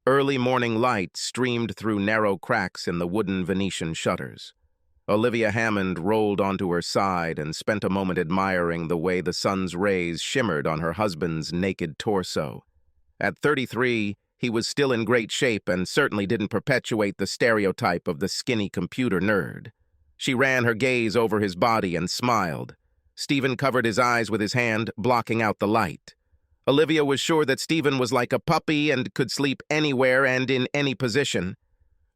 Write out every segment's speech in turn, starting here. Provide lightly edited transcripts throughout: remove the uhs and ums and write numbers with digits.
Early morning light streamed through narrow cracks in the wooden Venetian shutters. Olivia Hammond rolled onto her side and spent a moment admiring the way the sun's rays shimmered on her husband's naked torso. At 33, he was still in great shape and certainly didn't perpetuate the stereotype of the skinny computer nerd. She ran her gaze over his body and smiled. Stephen covered his eyes with his hand, blocking out the light. Olivia was sure that Stephen was like a puppy and could sleep anywhere and in any position.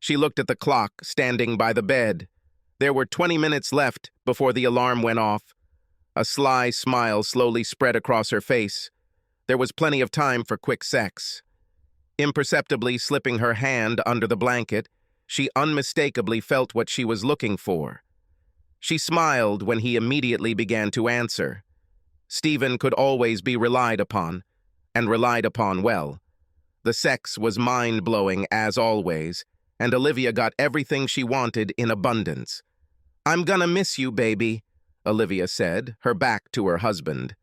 She looked at the clock, standing by the bed. There were 20 minutes left before the alarm went off. A sly smile slowly spread across her face. There was plenty of time for quick sex. Imperceptibly slipping her hand under the blanket, she unmistakably felt what she was looking for. She smiled when he immediately began to answer. Stephen could always be relied upon, and relied upon well. The sex was mind-blowing as always, and Olivia got everything she wanted in abundance. "I'm gonna miss you, baby," Olivia said, her back to her husband.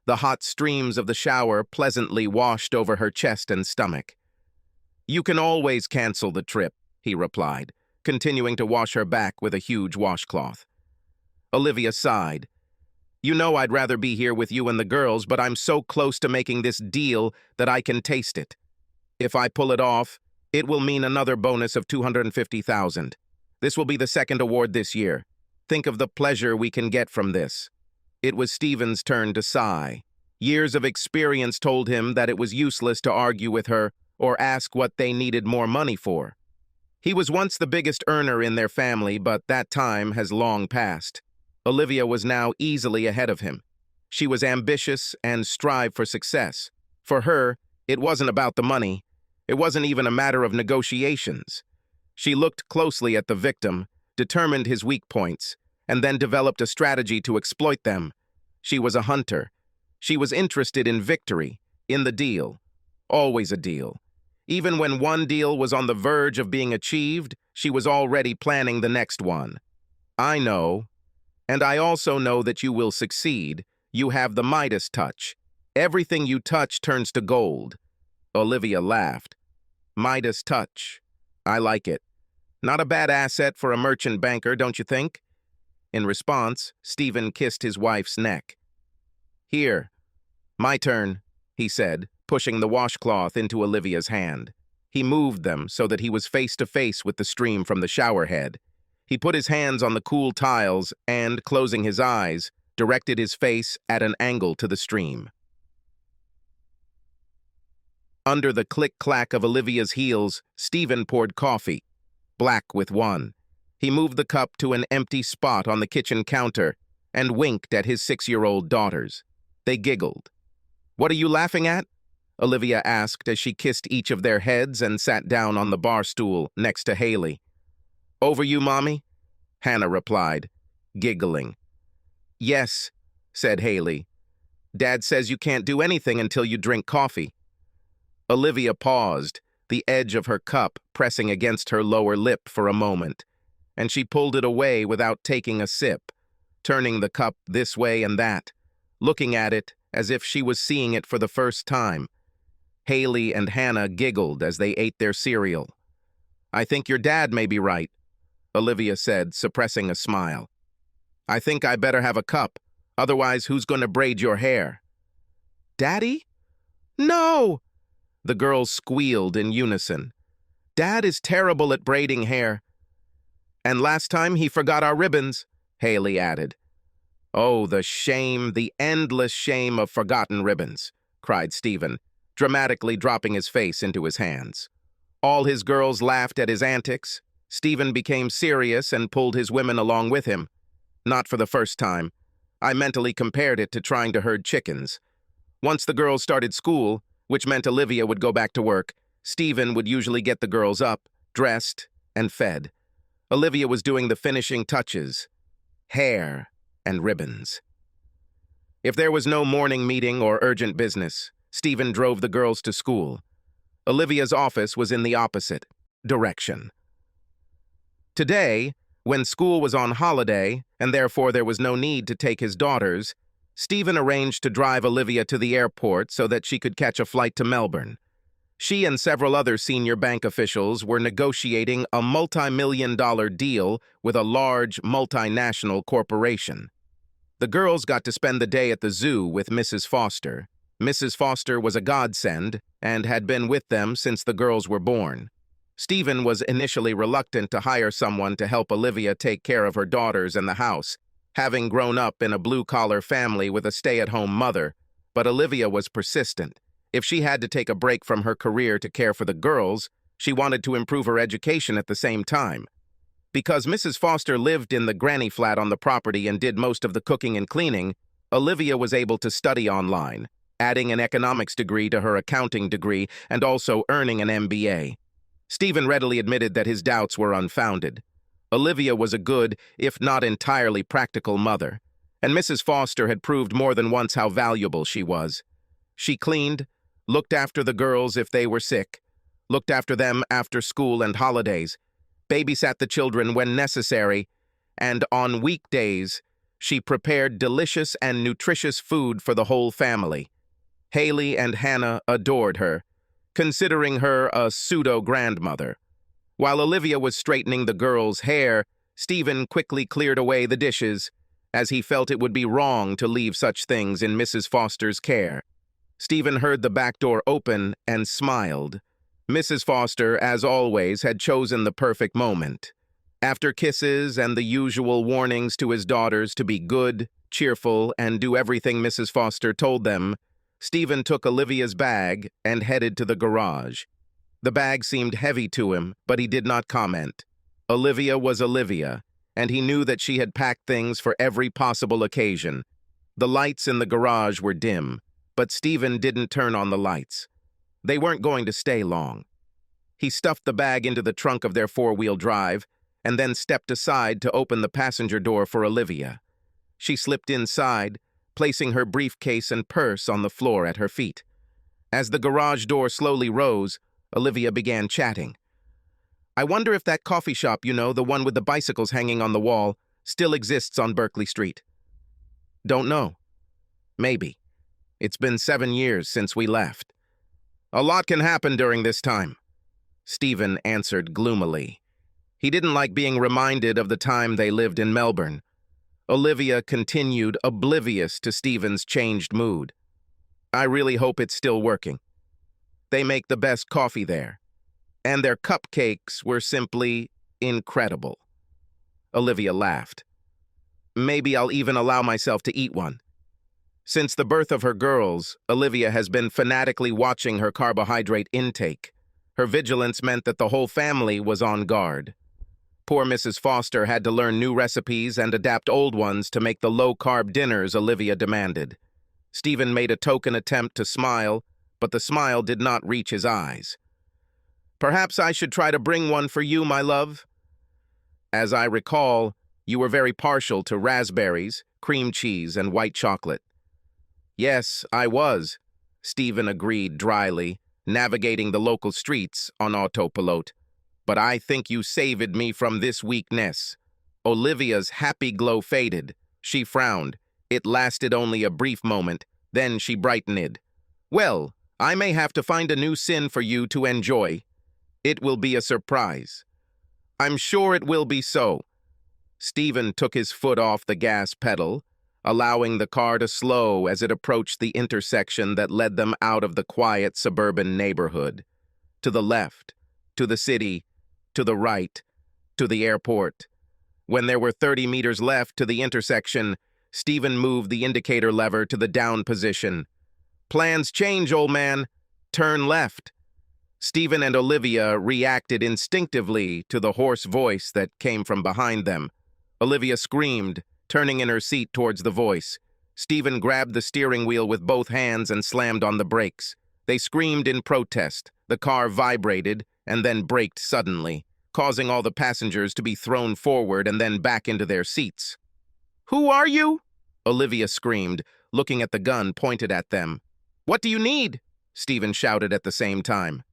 The hot streams of the shower pleasantly washed over her chest and stomach. "You can always cancel the trip," he replied, continuing to wash her back with a huge washcloth. Olivia sighed. "You know I'd rather be here with you and the girls, but I'm so close to making this deal that I can taste it. If I pull it off, it will mean another bonus of $250,000. This will be the second award this year. Think of the pleasure we can get from this." It was Stephen's turn to sigh. Years of experience told him that it was useless to argue with her or ask what they needed more money for. He was once the biggest earner in their family, but that time has long passed. Olivia was now easily ahead of him. She was ambitious and strived for success. For her, it wasn't about the money. It wasn't even a matter of negotiations. She looked closely at the victim, determined his weak points, and then developed a strategy to exploit them. She was a hunter. She was interested in victory, in the deal. Always a deal. Even when one deal was on the verge of being achieved, she was already planning the next one. "I know. And I also know that you will succeed. You have the Midas touch. Everything you touch turns to gold." Olivia laughed. "Midas touch. I like it. Not a bad asset for a merchant banker, don't you think?" In response, Stephen kissed his wife's neck. "Here. My turn," he said, pushing the washcloth into Olivia's hand. He moved them so that he was face to face with the stream from the shower head. He put his hands on the cool tiles and, closing his eyes, directed his face at an angle to the stream. Under the click-clack of Olivia's heels, Stephen poured coffee, black with one. He moved the cup to an empty spot on the kitchen counter and winked at his 6-year-old daughters. They giggled. "What are you laughing at?" Olivia asked as she kissed each of their heads and sat down on the bar stool next to Haley. "Over you, Mommy?" Hannah replied, giggling. "Yes," said Haley. "Dad says you can't do anything until you drink coffee." Olivia paused, the edge of her cup pressing against her lower lip for a moment, and she pulled it away without taking a sip, turning the cup this way and that, looking at it as if she was seeing it for the first time. Haley and Hannah giggled as they ate their cereal. "I think your dad may be right," Olivia said, suppressing a smile. "I think I better have a cup, otherwise who's going to braid your hair?" "Daddy? No!" The girls squealed in unison. "Dad is terrible at braiding hair." "And last time he forgot our ribbons," Haley added. "Oh, the shame, the endless shame of forgotten ribbons," cried Stephen, dramatically dropping his face into his hands. All his girls laughed at his antics. Stephen became serious and pulled his women along with him. Not for the first time. I mentally compared it to trying to herd chickens. Once the girls started school, which meant Olivia would go back to work, Stephen would usually get the girls up, dressed, and fed. Olivia was doing the finishing touches. Hair and ribbons. If there was no morning meeting or urgent business, Stephen drove the girls to school. Olivia's office was in the opposite direction. Today, when school was on holiday, and therefore there was no need to take his daughters, Stephen arranged to drive Olivia to the airport so that she could catch a flight to Melbourne. She and several other senior bank officials were negotiating a multi-million-dollar deal with a large multinational corporation. The girls got to spend the day at the zoo with Mrs. Foster. Mrs. Foster was a godsend and had been with them since the girls were born. Stephen was initially reluctant to hire someone to help Olivia take care of her daughters and the house, having grown up in a blue-collar family with a stay-at-home mother, but Olivia was persistent. If she had to take a break from her career to care for the girls, she wanted to improve her education at the same time. Because Mrs. Foster lived in the granny flat on the property and did most of the cooking and cleaning, Olivia was able to study online, adding an economics degree to her accounting degree and also earning an MBA. Stephen readily admitted that his doubts were unfounded. Olivia was a good, if not entirely practical mother, and Mrs. Foster had proved more than once how valuable she was. She cleaned, looked after the girls if they were sick, looked after them after school and holidays, babysat the children when necessary, and on weekdays, she prepared delicious and nutritious food for the whole family. Haley and Hannah adored her, considering her a pseudo-grandmother. While Olivia was straightening the girls' hair, Stephen quickly cleared away the dishes, as he felt it would be wrong to leave such things in Mrs. Foster's care. Stephen heard the back door open and smiled. Mrs. Foster, as always, had chosen the perfect moment. After kisses and the usual warnings to his daughters to be good, cheerful, and do everything Mrs. Foster told them, Stephen took Olivia's bag and headed to the garage. The bag seemed heavy to him, but he did not comment. Olivia was Olivia, and he knew that she had packed things for every possible occasion. The lights in the garage were dim, but Stephen didn't turn on the lights. They weren't going to stay long. He stuffed the bag into the trunk of their four-wheel drive and then stepped aside to open the passenger door for Olivia. She slipped inside, placing her briefcase and purse on the floor at her feet. As the garage door slowly rose, Olivia began chatting. "I wonder if that coffee shop, the one with the bicycles hanging on the wall, still exists on Berkeley Street." "Don't know. Maybe. It's been 7 years since we left." "A lot can happen during this time," Stephen answered gloomily. He didn't like being reminded of the time they lived in Melbourne. Olivia continued, oblivious to Stephen's changed mood. "I really hope it's still working. They make the best coffee there. And their cupcakes were simply incredible." Olivia laughed. "Maybe I'll even allow myself to eat one." Since the birth of her girls, Olivia has been fanatically watching her carbohydrate intake. Her vigilance meant that the whole family was on guard. Poor Mrs. Foster had to learn new recipes and adapt old ones to make the low-carb dinners Olivia demanded. Stephen made a token attempt to smile, but the smile did not reach his eyes. "Perhaps I should try to bring one for you, my love. As I recall, you were very partial to raspberries, cream cheese, and white chocolate." "Yes, I was," Stephen agreed dryly, navigating the local streets on autopilot. "But I think you saved me from this weakness." Olivia's happy glow faded. She frowned. It lasted only a brief moment. Then she brightened. "Well, I may have to find a new sin for you to enjoy. It will be a surprise." "I'm sure it will be so." Stephen took his foot off the gas pedal, allowing the car to slow as it approached the intersection that led them out of the quiet suburban neighborhood. To the left, to the city, to the right, to the airport. When there were 30 meters left to the intersection, Stephen moved the indicator lever to the down position. "Plans change, old man. Turn left." Stephen and Olivia reacted instinctively to the hoarse voice that came from behind them. Olivia screamed, turning in her seat towards the voice. Stephen grabbed the steering wheel with both hands and slammed on the brakes. They screamed in protest. The car vibrated and then braked suddenly, causing all the passengers to be thrown forward and then back into their seats. "Who are you?" Olivia screamed, looking at the gun pointed at them. "What do you need?" Stephen shouted at the same time.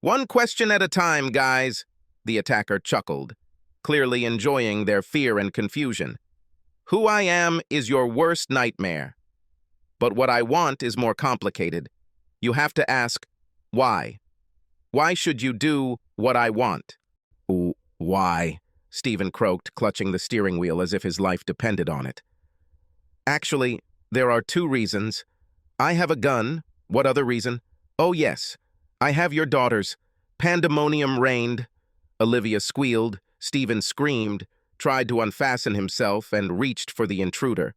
"One question at a time, guys," the attacker chuckled, clearly enjoying their fear and confusion. "Who I am is your worst nightmare. But what I want is more complicated. You have to ask, why?" Why should you do what I want? Why? Stephen croaked, clutching the steering wheel as if his life depended on it. Actually, there are two reasons. I have a gun. What other reason? Oh, yes. I have your daughters. Pandemonium reigned. Olivia squealed. Stephen screamed, tried to unfasten himself, and reached for the intruder.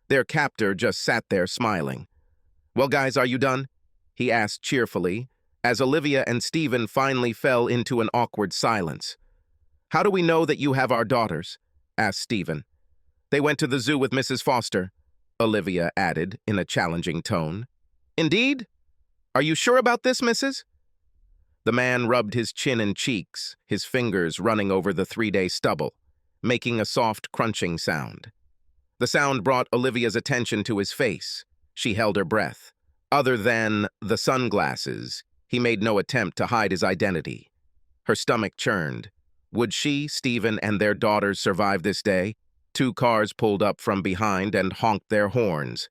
Their captor just sat there smiling. Well, guys, are you done? He asked cheerfully, as Olivia and Stephen finally fell into an awkward silence. How do we know that you have our daughters? Asked Stephen. They went to the zoo with Mrs. Foster, Olivia added in a challenging tone. Indeed? Are you sure about this, Mrs.? The man rubbed his chin and cheeks, his fingers running over the 3-day stubble, making a soft crunching sound. The sound brought Olivia's attention to his face. She held her breath. Other than the sunglasses, he made no attempt to hide his identity. Her stomach churned. Would she, Stephen, and their daughters survive this day? 2 cars pulled up from behind and honked their horns.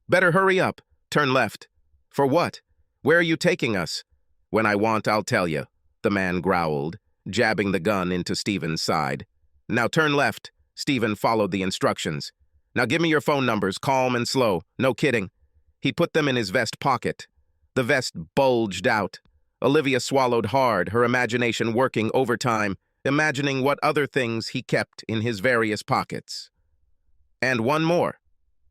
Better hurry up. Turn left. For what? Where are you taking us? When I want, I'll tell you, the man growled, jabbing the gun into Stephen's side. Now turn left. Stephen followed the instructions. Now give me your phone numbers, calm and slow. No kidding. He put them in his vest pocket. The vest bulged out. Olivia swallowed hard, her imagination working overtime, imagining what other things he kept in his various pockets. And one more,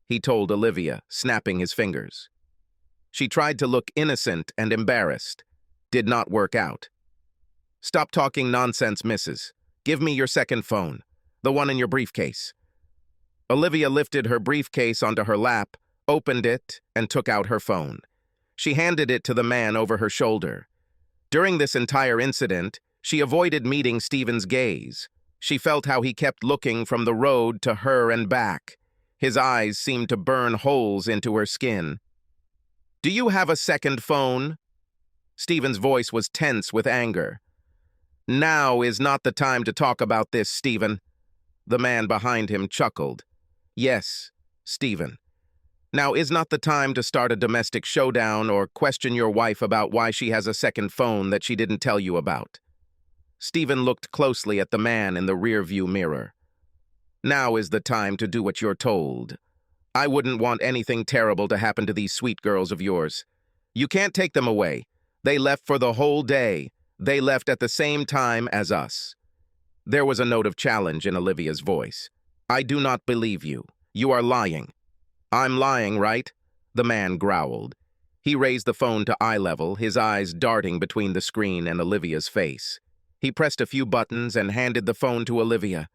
he told Olivia, snapping his fingers. She tried to look innocent and embarrassed. Did not work out. Stop talking nonsense, Mrs. Give me your second phone, the one in your briefcase. Olivia lifted her briefcase onto her lap, opened it, and took out her phone. She handed it to the man over her shoulder. During this entire incident, she avoided meeting Stephen's gaze. She felt how he kept looking from the road to her and back. His eyes seemed to burn holes into her skin. Do you have a second phone? Stephen's voice was tense with anger. Now is not the time to talk about this, Stephen. The man behind him chuckled. Yes, Stephen. Now is not the time to start a domestic showdown or question your wife about why she has a second phone that she didn't tell you about. Stephen looked closely at the man in the rearview mirror. Now is the time to do what you're told. I wouldn't want anything terrible to happen to these sweet girls of yours. You can't take them away. They left for the whole day. They left at the same time as us. There was a note of challenge in Olivia's voice. I do not believe you. You are lying. I'm lying, right? The man growled. He raised the phone to eye level, his eyes darting between the screen and Olivia's face. He pressed a few buttons and handed the phone to Olivia.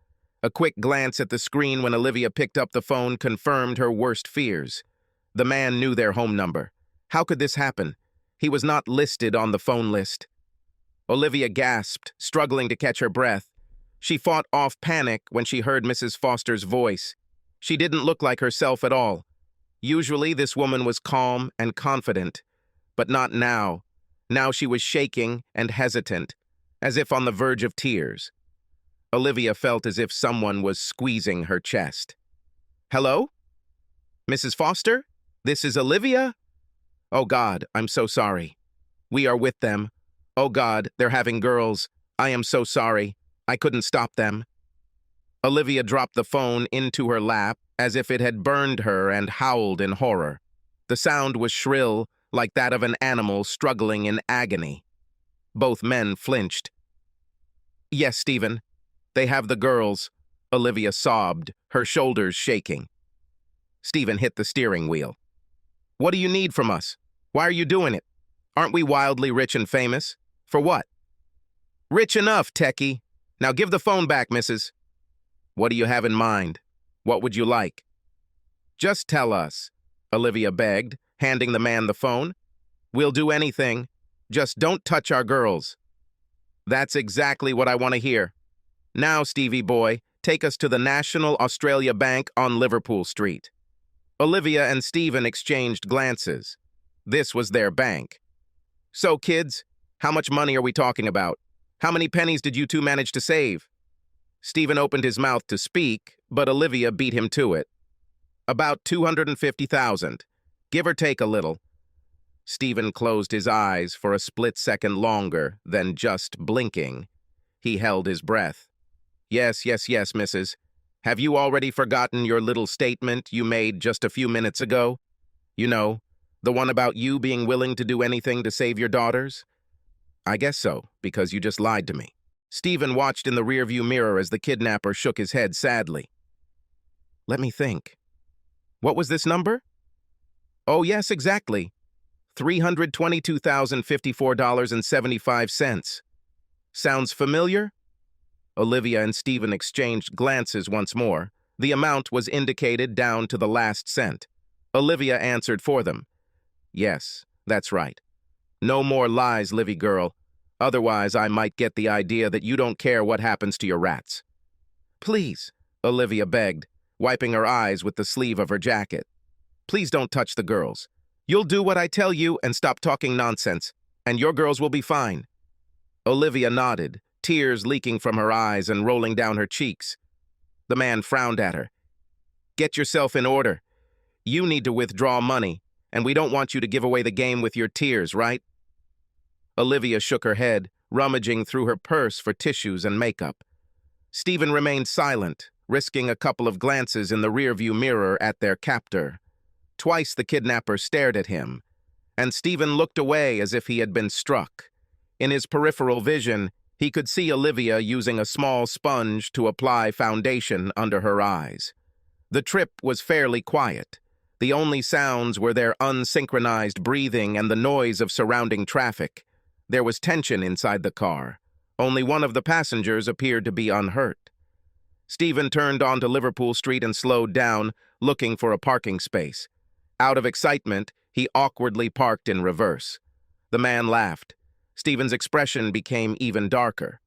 A quick glance at the screen when Olivia picked up the phone confirmed her worst fears. The man knew their home number. How could this happen? He was not listed on the phone list. Olivia gasped, struggling to catch her breath. She fought off panic when she heard Mrs. Foster's voice. She didn't look like herself at all. Usually this woman was calm and confident, but not now. Now she was shaking and hesitant, as if on the verge of tears. Olivia felt as if someone was squeezing her chest. Hello? Mrs. Foster? This is Olivia? Oh God, I'm so sorry. We are with them. Oh God, they're having girls. I am so sorry. I couldn't stop them. Olivia dropped the phone into her lap as if it had burned her and howled in horror. The sound was shrill, like that of an animal struggling in agony. Both men flinched. Yes, Stephen. They have the girls, Olivia sobbed, her shoulders shaking. Stephen hit the steering wheel. What do you need from us? Why are you doing it? Aren't we wildly rich and famous? For what? Rich enough, techie. Now give the phone back, Mrs. What do you have in mind? What would you like? Just tell us, Olivia begged, handing the man the phone. We'll do anything. Just don't touch our girls. That's exactly what I want to hear. Now, Stevie boy, take us to the National Australia Bank on Liverpool Street. Olivia and Stephen exchanged glances. This was their bank. So, kids, how much money are we talking about? How many pennies did you two manage to save? Stephen opened his mouth to speak, but Olivia beat him to it. About 250,000, give or take a little. Stephen closed his eyes for a split second longer than just blinking. He held his breath. Yes, yes, yes, Mrs. Have you already forgotten your little statement you made just a few minutes ago? You know, the one about you being willing to do anything to save your daughters? I guess so, because you just lied to me. Stephen watched in the rearview mirror as the kidnapper shook his head sadly. Let me think. What was this number? Oh, yes, exactly. $322,054.75. Sounds familiar? Olivia and Stephen exchanged glances once more. The amount was indicated down to the last cent. Olivia answered for them. Yes, that's right. No more lies, Livy girl. Otherwise, I might get the idea that you don't care what happens to your rats. Please, Olivia begged, wiping her eyes with the sleeve of her jacket. Please don't touch the girls. You'll do what I tell you and stop talking nonsense, and your girls will be fine. Olivia nodded, tears leaking from her eyes and rolling down her cheeks. The man frowned at her. Get yourself in order. You need to withdraw money, and we don't want you to give away the game with your tears, right? Olivia shook her head, rummaging through her purse for tissues and makeup. Stephen remained silent, risking a couple of glances in the rearview mirror at their captor. Twice the kidnapper stared at him, and Stephen looked away as if he had been struck. In his peripheral vision, he could see Olivia using a small sponge to apply foundation under her eyes. The trip was fairly quiet. The only sounds were their unsynchronized breathing and the noise of surrounding traffic. There was tension inside the car. Only one of the passengers appeared to be unhurt. Stephen turned onto Liverpool Street and slowed down, looking for a parking space. Out of excitement, he awkwardly parked in reverse. The man laughed. Stephen's expression became even darker.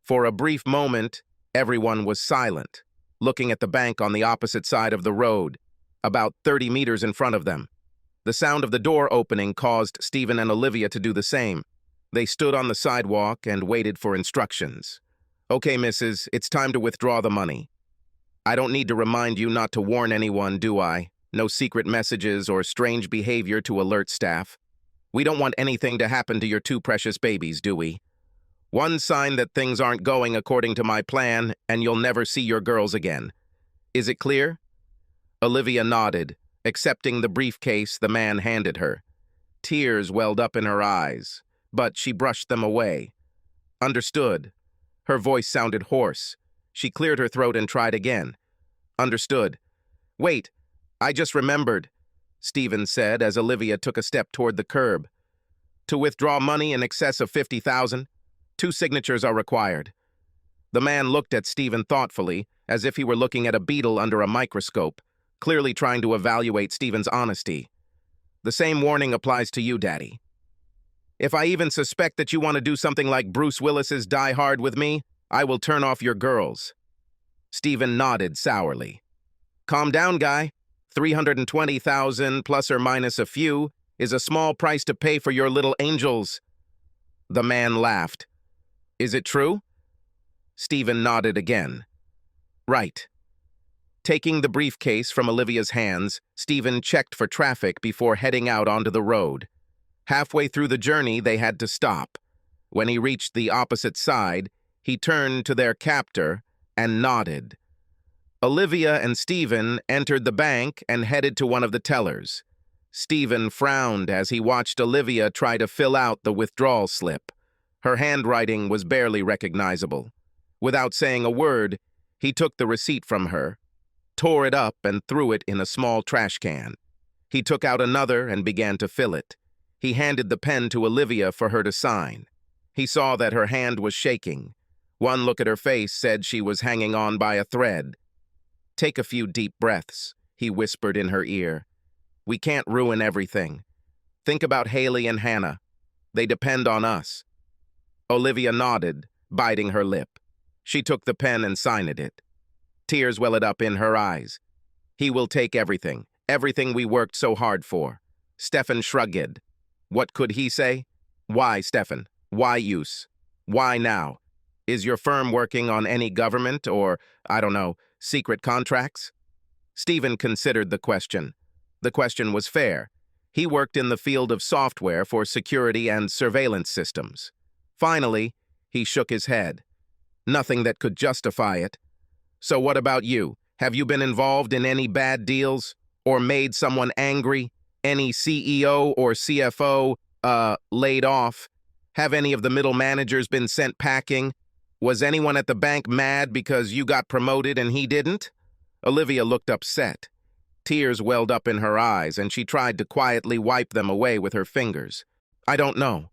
For a brief moment, everyone was silent, looking at the bank on the opposite side of the road, about 30 meters in front of them. The sound of the door opening caused Stephen and Olivia to do the same. They stood on the sidewalk and waited for instructions. Okay, Mrs., it's time to withdraw the money. I don't need to remind you not to warn anyone, do I? No secret messages or strange behavior to alert staff. We don't want anything to happen to your two precious babies, do we? One sign that things aren't going according to my plan, and you'll never see your girls again. Is it clear? Olivia nodded, accepting the briefcase the man handed her. Tears welled up in her eyes, but she brushed them away. Understood. Her voice sounded hoarse. She cleared her throat and tried again. Understood. Wait, I just remembered, Stephen said as Olivia took a step toward the curb. To withdraw money in excess of $50,000, 2 signatures are required. The man looked at Stephen thoughtfully, as if he were looking at a beetle under a microscope, clearly trying to evaluate Stephen's honesty. The same warning applies to you, Daddy. If I even suspect that you want to do something like Bruce Willis's Die Hard with me, I will turn off your girls. Stephen nodded sourly. Calm down, guy. $320,000 plus or minus a few is a small price to pay for your little angels. The man laughed. Is it true? Stephen nodded again. Right. Taking the briefcase from Olivia's hands, Stephen checked for traffic before heading out onto the road. Halfway through the journey, they had to stop. When he reached the opposite side, he turned to their captor and nodded. Olivia and Stephen entered the bank and headed to one of the tellers. Stephen frowned as he watched Olivia try to fill out the withdrawal slip. Her handwriting was barely recognizable. Without saying a word, he took the receipt from her, tore it up and threw it in a small trash can. He took out another and began to fill it. He handed the pen to Olivia for her to sign. He saw that her hand was shaking. One look at her face said she was hanging on by a thread. Take a few deep breaths, he whispered in her ear. We can't ruin everything. Think about Haley and Hannah. They depend on us. Olivia nodded, biting her lip. She took the pen and signed it. Tears welled up in her eyes. He will take everything we worked so hard for. Stefan shrugged. What could he say? Why, Stefan? Why use? Why now? Is your firm working on any government or, I don't know, secret contracts? Stephen considered the question. The question was fair. He worked in the field of software for security and surveillance systems. Finally, he shook his head. Nothing that could justify it. So what about you? Have you been involved in any bad deals? Or made someone angry? Any CEO or CFO, laid off? Have any of the middle managers been sent packing? Was anyone at the bank mad because you got promoted and he didn't? Olivia looked upset. Tears welled up in her eyes, and she tried to quietly wipe them away with her fingers. I don't know.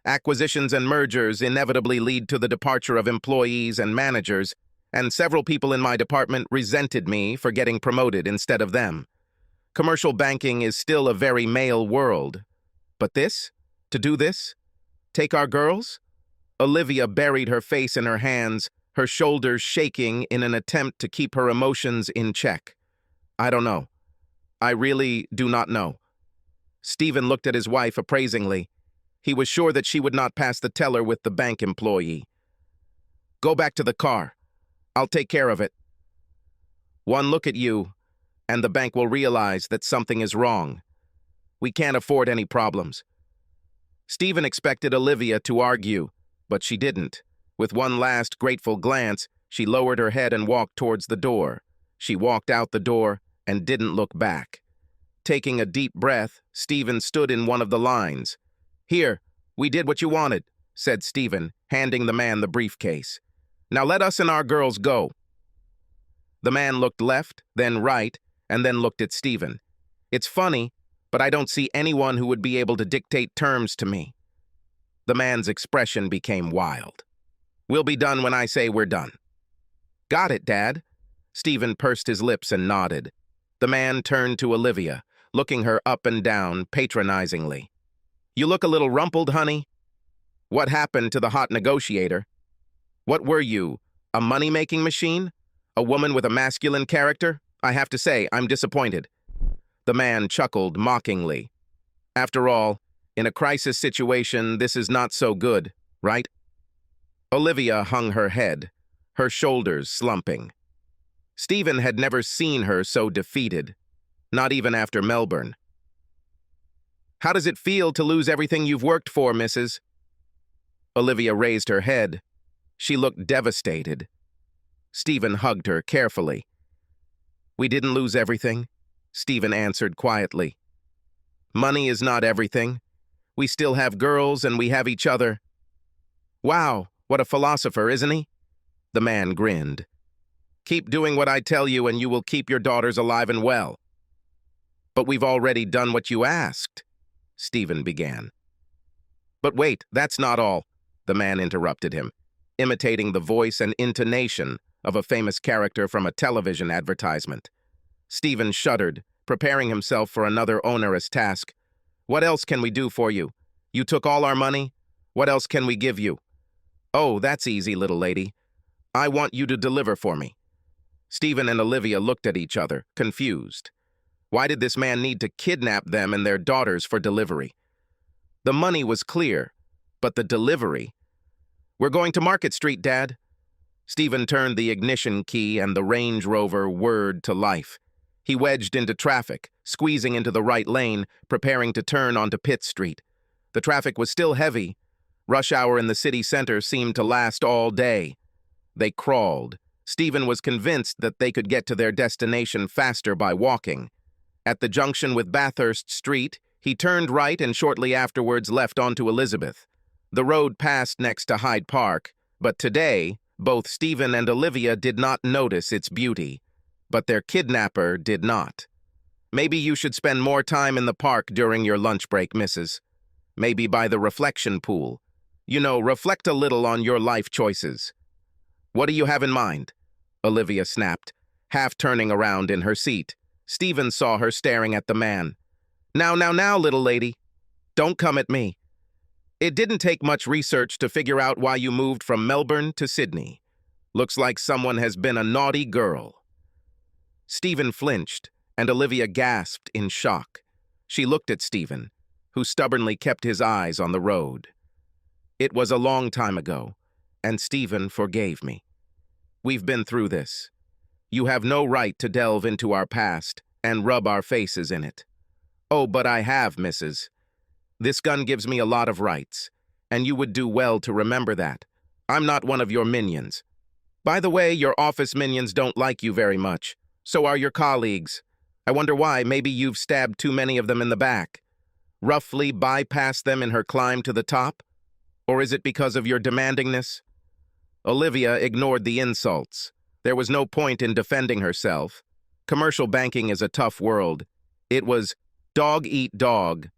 Acquisitions and mergers inevitably lead to the departure of employees and managers, and several people in my department resented me for getting promoted instead of them. Commercial banking is still a very male world. But this? To do this? Take our girls? Olivia buried her face in her hands, her shoulders shaking in an attempt to keep her emotions in check. I don't know. I really do not know. Stephen looked at his wife appraisingly. He was sure that she would not pass the teller with the bank employee. Go back to the car. I'll take care of it. One look at you, and the bank will realize that something is wrong. We can't afford any problems. Stephen expected Olivia to argue, but she didn't. With one last grateful glance, she lowered her head and walked towards the door. She walked out the door and didn't look back. Taking a deep breath, Stephen stood in one of the lines. Here, we did what you wanted, said Stephen, handing the man the briefcase. Now let us and our girls go. The man looked left, then right, and then looked at Stephen. It's funny, but I don't see anyone who would be able to dictate terms to me. The man's expression became wild. We'll be done when I say we're done. Got it, Dad. Stephen pursed his lips and nodded. The man turned to Olivia, looking her up and down patronizingly. You look a little rumpled, honey. What happened to the hot negotiator? What were you, a money-making machine? A woman with a masculine character? I have to say, I'm disappointed. The man chuckled mockingly. After all, in a crisis situation, this is not so good, right? Olivia hung her head, her shoulders slumping. Stephen had never seen her so defeated, not even after Melbourne. How does it feel to lose everything you've worked for, Mrs.? Olivia raised her head. She looked devastated. Stephen hugged her carefully. We didn't lose everything, Stephen answered quietly. Money is not everything. We still have girls and we have each other. Wow, what a philosopher, isn't he? The man grinned. Keep doing what I tell you and you will keep your daughters alive and well. But we've already done what you asked, Stephen began. But wait, that's not all, the man interrupted him, imitating the voice and intonation of a famous character from a television advertisement. Stephen shuddered, preparing himself for another onerous task. What else can we do for you? You took all our money? What else can we give you? Oh, that's easy, little lady. I want you to deliver for me. Stephen and Olivia looked at each other, confused. Why did this man need to kidnap them and their daughters for delivery? The money was clear, but the delivery? We're going to Market Street, Dad. Stephen turned the ignition key and the Range Rover whirred to life. He wedged into traffic, squeezing into the right lane, preparing to turn onto Pitt Street. The traffic was still heavy. Rush hour in the city center seemed to last all day. They crawled. Stephen was convinced that they could get to their destination faster by walking. At the junction with Bathurst Street, he turned right and shortly afterwards left onto Elizabeth. The road passed next to Hyde Park, but today, both Stephen and Olivia did not notice its beauty. But their kidnapper did not. Maybe you should spend more time in the park during your lunch break, Mrs. Maybe by the reflection pool. You know, reflect a little on your life choices. What do you have in mind? Olivia snapped, half turning around in her seat. Stephen saw her staring at the man. Now, little lady. Don't come at me. It didn't take much research to figure out why you moved from Melbourne to Sydney. Looks like someone has been a naughty girl. Stephen flinched, and Olivia gasped in shock. She looked at Stephen, who stubbornly kept his eyes on the road. It was a long time ago, and Stephen forgave me. We've been through this. You have no right to delve into our past and rub our faces in it. Oh, but I have, Mrs. This gun gives me a lot of rights, and you would do well to remember that. I'm not one of your minions. By the way, your office minions don't like you very much. So are your colleagues. I wonder why. Maybe you've stabbed too many of them in the back. Roughly bypassed them in her climb to the top? Or is it because of your demandingness? Olivia ignored the insults. There was no point in defending herself. Commercial banking is a tough world. It was dog eat dog.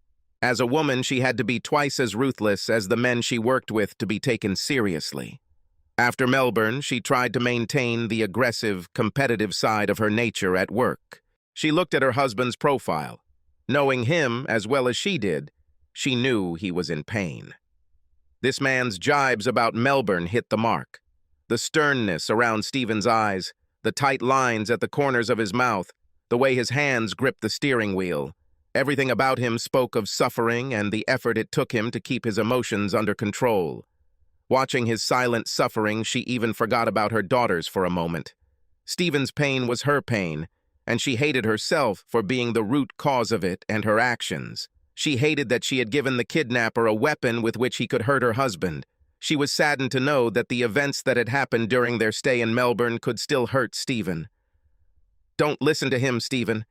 As a woman, she had to be twice as ruthless as the men she worked with to be taken seriously. After Melbourne, she tried to maintain the aggressive, competitive side of her nature at work. She looked at her husband's profile. Knowing him as well as she did, she knew he was in pain. This man's jibes about Melbourne hit the mark. The sternness around Stephen's eyes, the tight lines at the corners of his mouth, the way his hands gripped the steering wheel. Everything about him spoke of suffering and the effort it took him to keep his emotions under control. Watching his silent suffering, she even forgot about her daughters for a moment. Stephen's pain was her pain, and she hated herself for being the root cause of it and her actions. She hated that she had given the kidnapper a weapon with which he could hurt her husband. She was saddened to know that the events that had happened during their stay in Melbourne could still hurt Stephen. Don't listen to him, Stephen.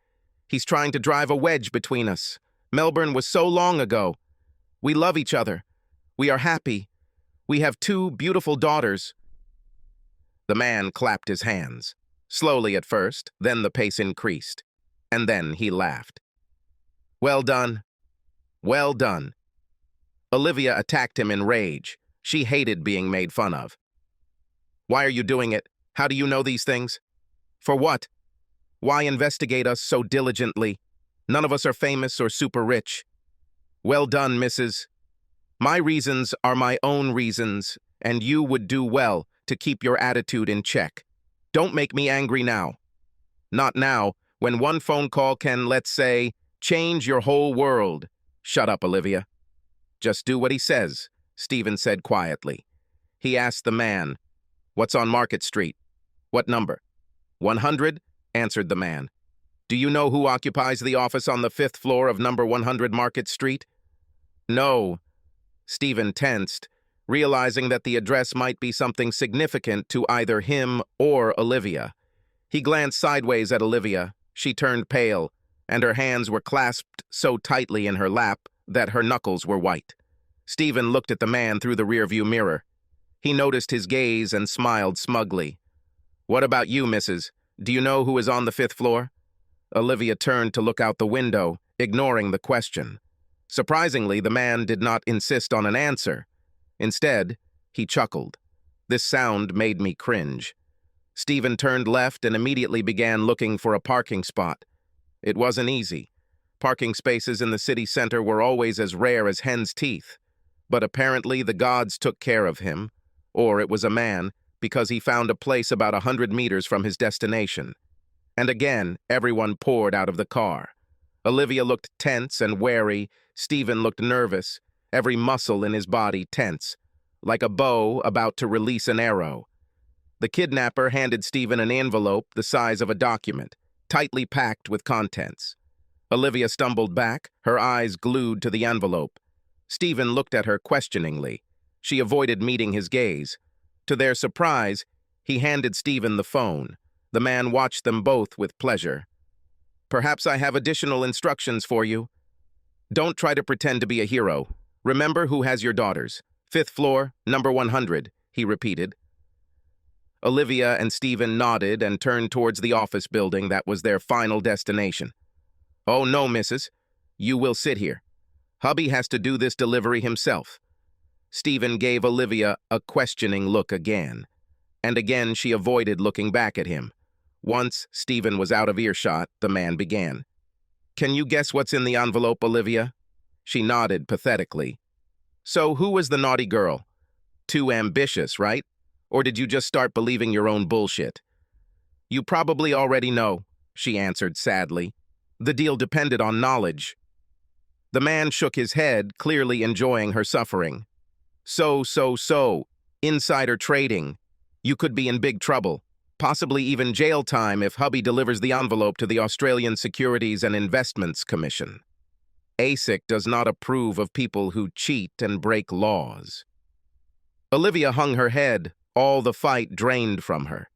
He's trying to drive a wedge between us. Melbourne was so long ago. We love each other. We are happy. We have 2 beautiful daughters. The man clapped his hands. Slowly at first, then the pace increased. And then he laughed. Well done. Well done. Olivia attacked him in rage. She hated being made fun of. Why are you doing it? How do you know these things? For what? Why investigate us so diligently? None of us are famous or super rich. Well done, Mrs. My reasons are my own reasons, and you would do well to keep your attitude in check. Don't make me angry now. Not now, when one phone call can, let's say, change your whole world. Shut up, Olivia. Just do what he says, Stephen said quietly. He asked the man, "What's on Market Street?" "What number?" 100, answered the man. "Do you know who occupies the office on the 5th floor of number 100 Market Street?" "No." Stephen tensed, realizing that the address might be something significant to either him or Olivia. He glanced sideways at Olivia. She turned pale, and her hands were clasped so tightly in her lap that her knuckles were white. Stephen looked at the man through the rearview mirror. He noticed his gaze and smiled smugly. "What about you, Mrs.? Do you know who is on the 5th floor?" Olivia turned to look out the window, ignoring the question. Surprisingly, the man did not insist on an answer. Instead, he chuckled. This sound made me cringe. Stephen turned left and immediately began looking for a parking spot. It wasn't easy. Parking spaces in the city center were always as rare as hen's teeth. But apparently the gods took care of him, or it was a man, because he found a place about 100 meters from his destination. And again, everyone poured out of the car. Olivia looked tense and wary. Stephen looked nervous, every muscle in his body tense, like a bow about to release an arrow. The kidnapper handed Stephen an envelope the size of a document, tightly packed with contents. Olivia stumbled back, her eyes glued to the envelope. Stephen looked at her questioningly. She avoided meeting his gaze. To their surprise, he handed Stephen the phone. The man watched them both with pleasure. "Perhaps I have additional instructions for you. Don't try to pretend to be a hero. Remember who has your daughters. 5th floor, number 100, he repeated. Olivia and Stephen nodded and turned towards the office building that was their final destination. "Oh, no, Mrs. You will sit here. Hubby has to do this delivery himself." Stephen gave Olivia a questioning look again, and again she avoided looking back at him. Once Stephen was out of earshot, the man began. "Can you guess what's in the envelope, Olivia?" She nodded pathetically. "So who was the naughty girl? Too ambitious, right? Or did you just start believing your own bullshit?" "You probably already know," she answered sadly. "The deal depended on knowledge." The man shook his head, clearly enjoying her suffering. So, insider trading. You could be in big trouble, possibly even jail time if hubby delivers the envelope to the Australian Securities and Investments Commission." ASIC does not approve of people who cheat and break laws. Olivia hung her head, all the fight drained from her.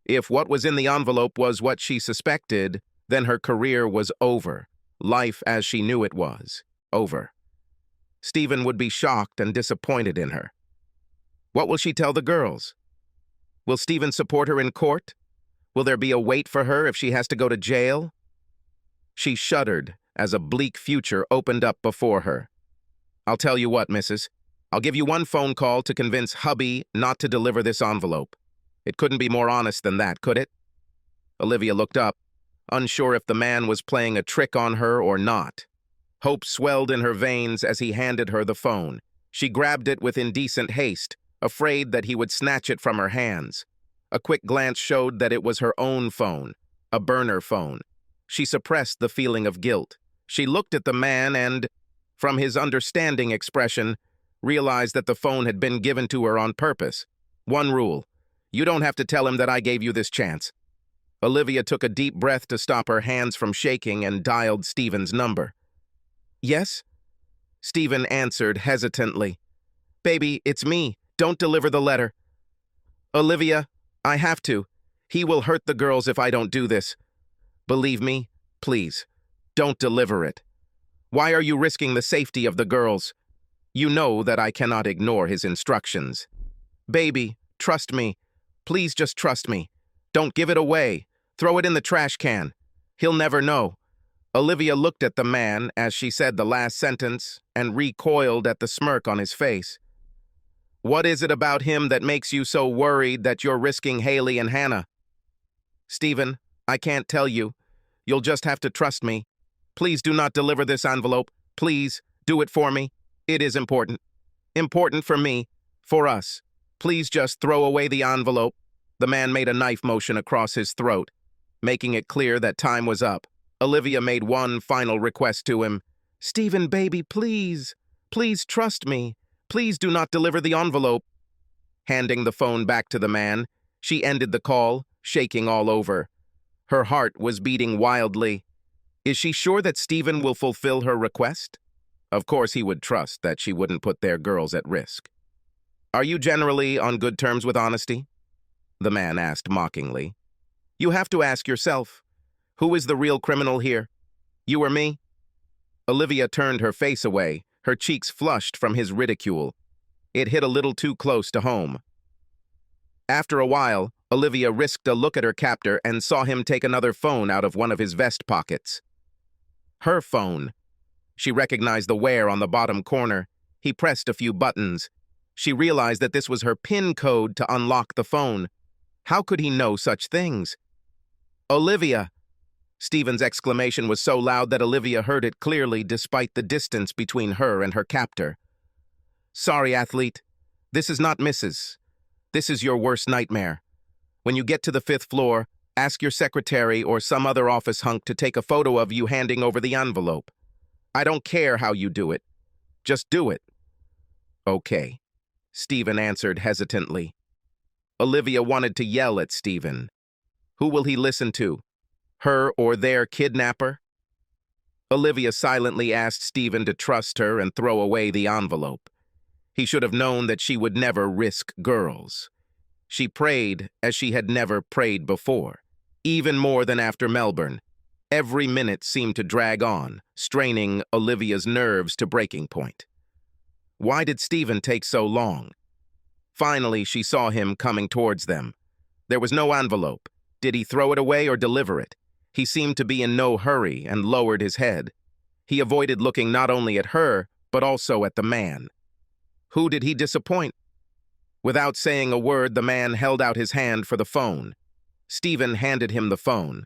If what was in the envelope was what she suspected, then her career was over. Life as she knew it was over. Stephen would be shocked and disappointed in her. What will she tell the girls? Will Stephen support her in court? Will there be a wait for her if she has to go to jail? She shuddered as a bleak future opened up before her. I'll tell you what, Mrs. I'll give you one phone call to convince hubby not to deliver this envelope. It couldn't be more honest than that, could it? Olivia looked up, unsure if the man was playing a trick on her or not. Hope swelled in her veins as he handed her the phone. She grabbed it with indecent haste, afraid that he would snatch it from her hands. A quick glance showed that it was her own phone, a burner phone. She suppressed the feeling of guilt. She looked at the man and, from his understanding expression, realized that the phone had been given to her on purpose. One rule: you don't have to tell him that I gave you this chance. Olivia took a deep breath to stop her hands from shaking and dialed Stephen's number. Yes? Stephen answered hesitantly. Baby, it's me. Don't deliver the letter. Olivia, I have to. He will hurt the girls if I don't do this. Believe me, please, don't deliver it. Why are you risking the safety of the girls? You know that I cannot ignore his instructions. Baby, trust me. Please just trust me. Don't give it away. Throw it in the trash can. He'll never know. Olivia looked at the man as she said the last sentence and recoiled at the smirk on his face. What is it about him that makes you so worried that you're risking Haley and Hannah? Stephen, I can't tell you. You'll just have to trust me. Please do not deliver this envelope. Please, do it for me. It is important. Important for me. For us. Please just throw away the envelope. The man made a knife motion across his throat, making it clear that time was up. Olivia made one final request to him. Stephen, baby, please. Please trust me. Please do not deliver the envelope. Handing the phone back to the man, she ended the call, shaking all over. Her heart was beating wildly. Is she sure that Stephen will fulfill her request? Of course he would trust that she wouldn't put their girls at risk. Are you generally on good terms with honesty? The man asked mockingly. You have to ask yourself. Who is the real criminal here? You or me? Olivia turned her face away, her cheeks flushed from his ridicule. It hit a little too close to home. After a while, Olivia risked a look at her captor and saw him take another phone out of one of his vest pockets. Her phone. She recognized the wear on the bottom corner. He pressed a few buttons. She realized that this was her PIN code to unlock the phone. How could he know such things? Olivia! Stephen's exclamation was so loud that Olivia heard it clearly despite the distance between her and her captor. Sorry, athlete. This is not Mrs. This is your worst nightmare. When you get to the 5th floor, ask your secretary or some other office hunk to take a photo of you handing over the envelope. I don't care how you do it. Just do it. Okay, Stephen answered hesitantly. Olivia wanted to yell at Stephen. Who will he listen to? Her or their kidnapper? Olivia silently asked Stephen to trust her and throw away the envelope. He should have known that she would never risk girls. She prayed as she had never prayed before, even more than after Melbourne. Every minute seemed to drag on, straining Olivia's nerves to breaking point. Why did Stephen take so long? Finally, she saw him coming towards them. There was no envelope. Did he throw it away or deliver it? He seemed to be in no hurry and lowered his head. He avoided looking not only at her, but also at the man. Who did he disappoint? Without saying a word, the man held out his hand for the phone. Stephen handed him the phone.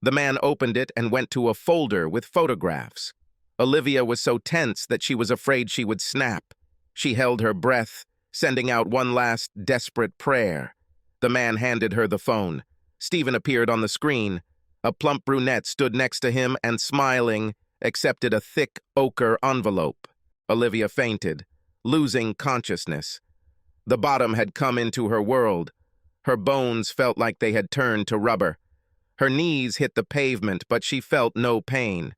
The man opened it and went to a folder with photographs. Olivia was so tense that she was afraid she would snap. She held her breath, sending out one last desperate prayer. The man handed her the phone. Stephen appeared on the screen. A plump brunette stood next to him and, smiling, accepted a thick ochre envelope. Olivia fainted, losing consciousness. The bottom had come into her world. Her bones felt like they had turned to rubber. Her knees hit the pavement, but she felt no pain.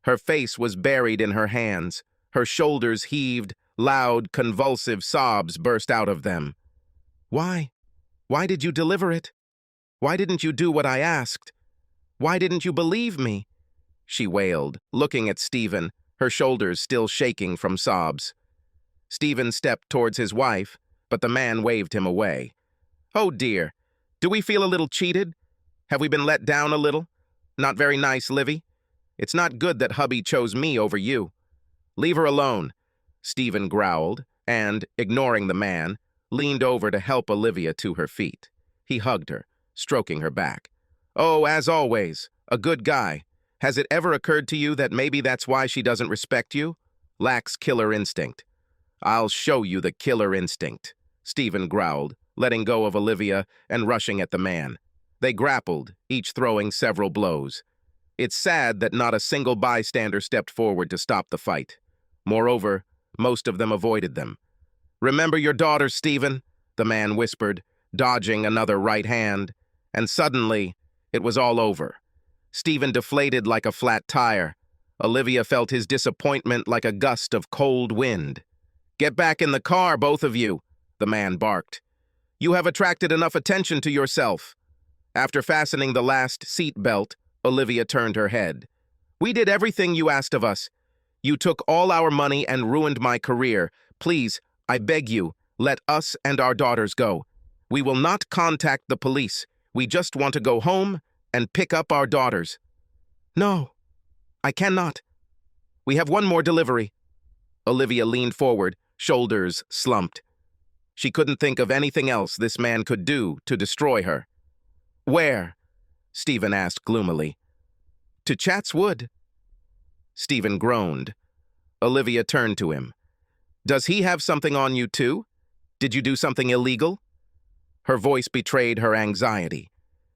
Her face was buried in her hands. Her shoulders heaved. Loud, convulsive sobs burst out of them. "Why? Why did you deliver it? Why didn't you do what I asked? Why didn't you believe me?" she wailed, looking at Stephen, her shoulders still shaking from sobs. Stephen stepped towards his wife, but the man waved him away. "Oh dear, do we feel a little cheated? Have we been let down a little? Not very nice, Livy. It's not good that hubby chose me over you. Leave her alone," Stephen growled, and, ignoring the man, leaned over to help Olivia to her feet. He hugged her, stroking her back. "Oh, as always, a good guy. Has it ever occurred to you that maybe that's why she doesn't respect you? Lacks killer instinct." "I'll show you the killer instinct," Stephen growled, letting go of Olivia and rushing at the man. They grappled, each throwing several blows. It's sad that not a single bystander stepped forward to stop the fight. Moreover, most of them avoided them. "Remember your daughter, Stephen," the man whispered, dodging another right hand, and suddenly, it was all over. Stephen deflated like a flat tire. Olivia felt his disappointment like a gust of cold wind. "Get back in the car, both of you," the man barked. "You have attracted enough attention to yourself." After fastening the last seat belt, Olivia turned her head. "We did everything you asked of us. You took all our money and ruined my career. Please, I beg you, let us and our daughters go. We will not contact the police. We just want to go home and pick up our daughters." "No, I cannot. We have one more delivery." Olivia leaned forward, shoulders slumped. She couldn't think of anything else this man could do to destroy her. "Where?" Stephen asked gloomily. "To Chatswood." Stephen groaned. Olivia turned to him. "Does he have something on you too? Did you do something illegal?" Her voice betrayed her anxiety.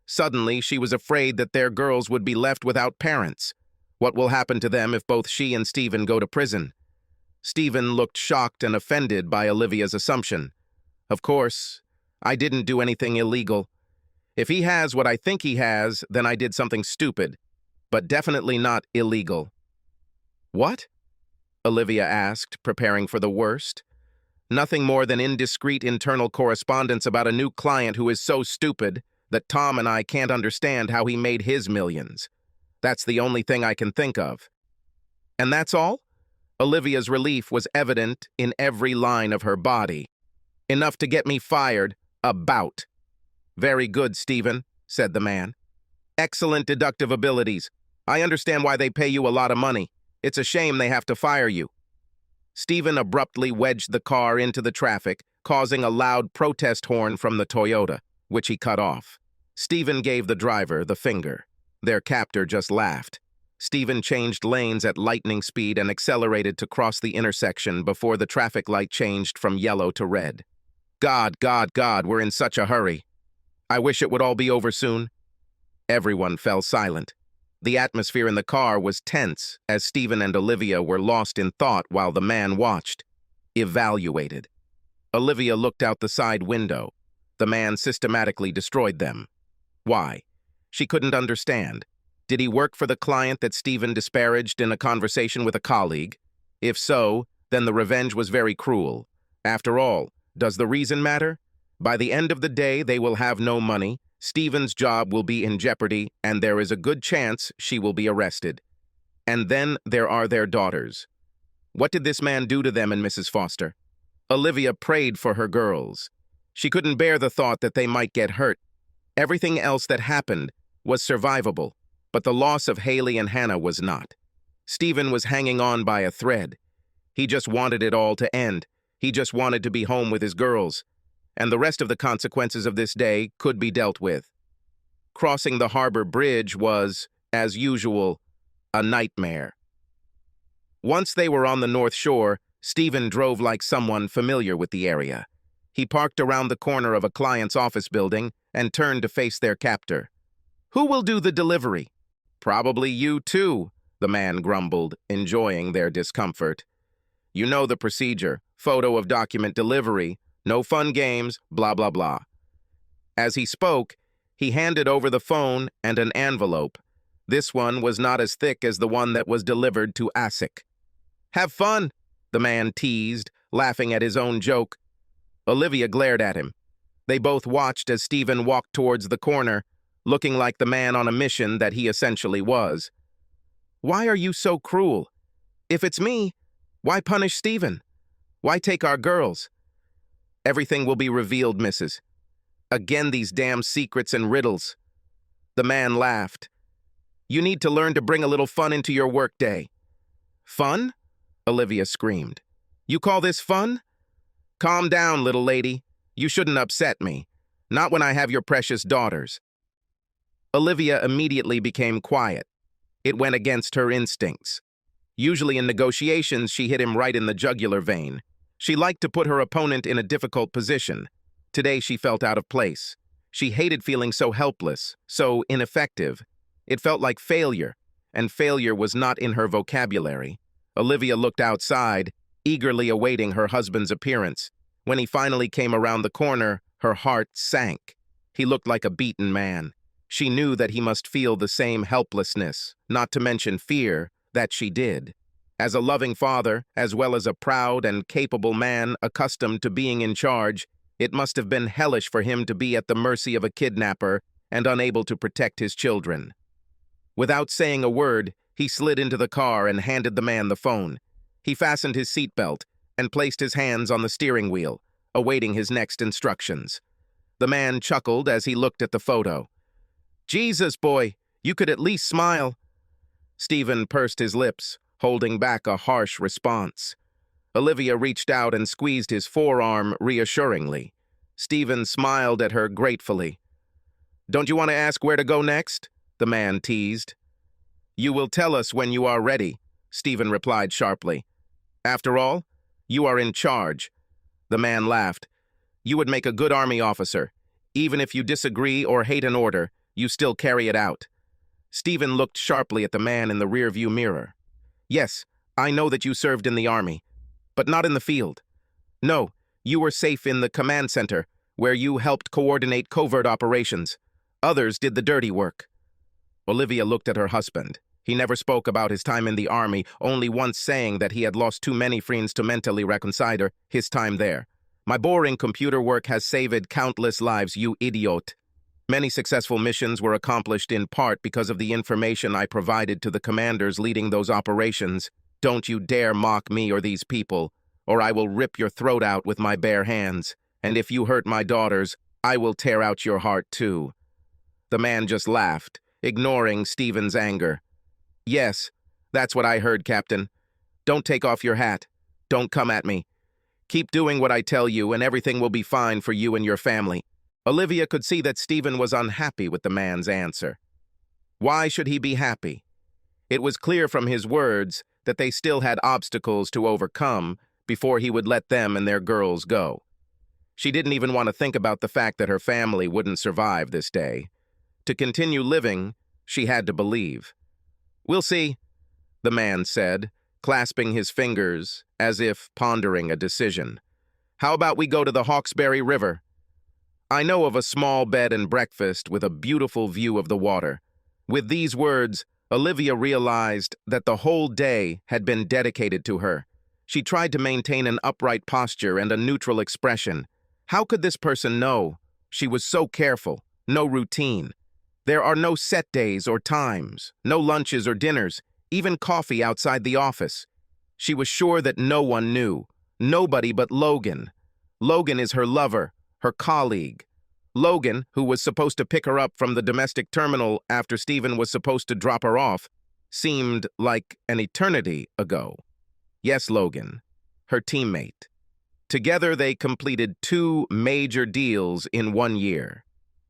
Suddenly, she was afraid that their girls would be left without parents. What will happen to them if both she and Stephen go to prison? Stephen looked shocked and offended by Olivia's assumption. "Of course, I didn't do anything illegal. If he has what I think he has, then I did something stupid, but definitely not illegal." "What?" Olivia asked, preparing for the worst. "Nothing more than indiscreet internal correspondence about a new client who is so stupid that Tom and I can't understand how he made his millions. That's the only thing I can think of." "And that's all?" Olivia's relief was evident in every line of her body. "Enough to get me fired. About." "Very good, Stephen," said the man. "Excellent deductive abilities. I understand why they pay you a lot of money. It's a shame they have to fire you." Stephen abruptly wedged the car into the traffic, causing a loud protest horn from the Toyota, which he cut off. Stephen gave the driver the finger. Their captor just laughed. Stephen changed lanes at lightning speed and accelerated to cross the intersection before the traffic light changed from yellow to red. God, we're in such a hurry. I wish it would all be over soon." Everyone fell silent. The atmosphere in the car was tense as Stephen and Olivia were lost in thought while the man watched, evaluated. Olivia looked out the side window. The man systematically destroyed them. Why? She couldn't understand. Did he work for the client that Stephen disparaged in a conversation with a colleague? If so, then the revenge was very cruel. After all, does the reason matter? By the end of the day, they will have no money, Stephen's job will be in jeopardy, and there is a good chance she will be arrested. And then there are their daughters. What did this man do to them and Mrs. Foster? Olivia prayed for her girls. She couldn't bear the thought that they might get hurt. Everything else that happened was survivable, but the loss of Haley and Hannah was not. Stephen was hanging on by a thread. He just wanted it all to end. He just wanted to be home with his girls. And the rest of the consequences of this day could be dealt with. Crossing the harbor bridge was, as usual, a nightmare. Once they were on the North Shore, Stephen drove like someone familiar with the area. He parked around the corner of a client's office building and turned to face their captor. "Who will do the delivery?" "Probably you too," the man grumbled, enjoying their discomfort. "You know the procedure. Photo of document delivery. No fun games, blah, blah, blah." As he spoke, he handed over the phone and an envelope. This one was not as thick as the one that was delivered to Asik. "Have fun," the man teased, laughing at his own joke. Olivia glared at him. They both watched as Stephen walked towards the corner, looking like the man on a mission that he essentially was. "Why are you so cruel? If it's me, why punish Stephen? Why take our girls?" "Everything will be revealed, Mrs. Again, these damn secrets and riddles." The man laughed. "You need to learn to bring a little fun into your workday." "Fun?" Olivia screamed. "You call this fun?" "Calm down, little lady. You shouldn't upset me. Not when I have your precious daughters." Olivia immediately became quiet. It went against her instincts. Usually in negotiations, she hit him right in the jugular vein. She liked to put her opponent in a difficult position. Today she felt out of place. She hated feeling so helpless, so ineffective. It felt like failure, and failure was not in her vocabulary. Olivia looked outside, eagerly awaiting her husband's appearance. When he finally came around the corner, her heart sank. He looked like a beaten man. She knew that he must feel the same helplessness, not to mention fear, that she did. As a loving father, as well as a proud and capable man accustomed to being in charge, it must have been hellish for him to be at the mercy of a kidnapper and unable to protect his children. Without saying a word, he slid into the car and handed the man the phone. He fastened his seatbelt and placed his hands on the steering wheel, awaiting his next instructions. The man chuckled as he looked at the photo. "Jesus, boy, you could at least smile." Stephen pursed his lips, holding back a harsh response. Olivia reached out and squeezed his forearm reassuringly. Stephen smiled at her gratefully. "Don't you want to ask where to go next?" the man teased. "You will tell us when you are ready," Stephen replied sharply. "After all, you are in charge." The man laughed. "You would make a good army officer. Even if you disagree or hate an order, you still carry it out." Stephen looked sharply at the man in the rearview mirror. "Yes, I know that you served in the army, but not in the field. No, you were safe in the command center, where you helped coordinate covert operations. Others did the dirty work." Olivia looked at her husband. He never spoke about his time in the army, only once saying that he had lost too many friends to mentally reconsider his time there. "My boring computer work has saved countless lives, you idiot. Many successful missions were accomplished in part because of the information I provided to the commanders leading those operations. Don't you dare mock me or these people, or I will rip your throat out with my bare hands. And if you hurt my daughters, I will tear out your heart too." The man just laughed, ignoring Stephen's anger. "Yes, that's what I heard, Captain. Don't take off your hat. Don't come at me. Keep doing what I tell you, and everything will be fine for you and your family." Olivia could see that Stephen was unhappy with the man's answer. Why should he be happy? It was clear from his words that they still had obstacles to overcome before he would let them and their girls go. She didn't even want to think about the fact that her family wouldn't survive this day. To continue living, she had to believe. "We'll see," the man said, clasping his fingers as if pondering a decision. "How about we go to the Hawkesbury River? I know of a small bed and breakfast with a beautiful view of the water." With these words, Olivia realized that the whole day had been dedicated to her. She tried to maintain an upright posture and a neutral expression. How could this person know? She was so careful, no routine. There are no set days or times, no lunches or dinners, even coffee outside the office. She was sure that no one knew, nobody but Logan. Logan is her lover, her colleague. Logan, who was supposed to pick her up from the domestic terminal after Stephen was supposed to drop her off, seemed like an eternity ago. Yes, Logan, her teammate. Together they completed 2 major deals in 1 year.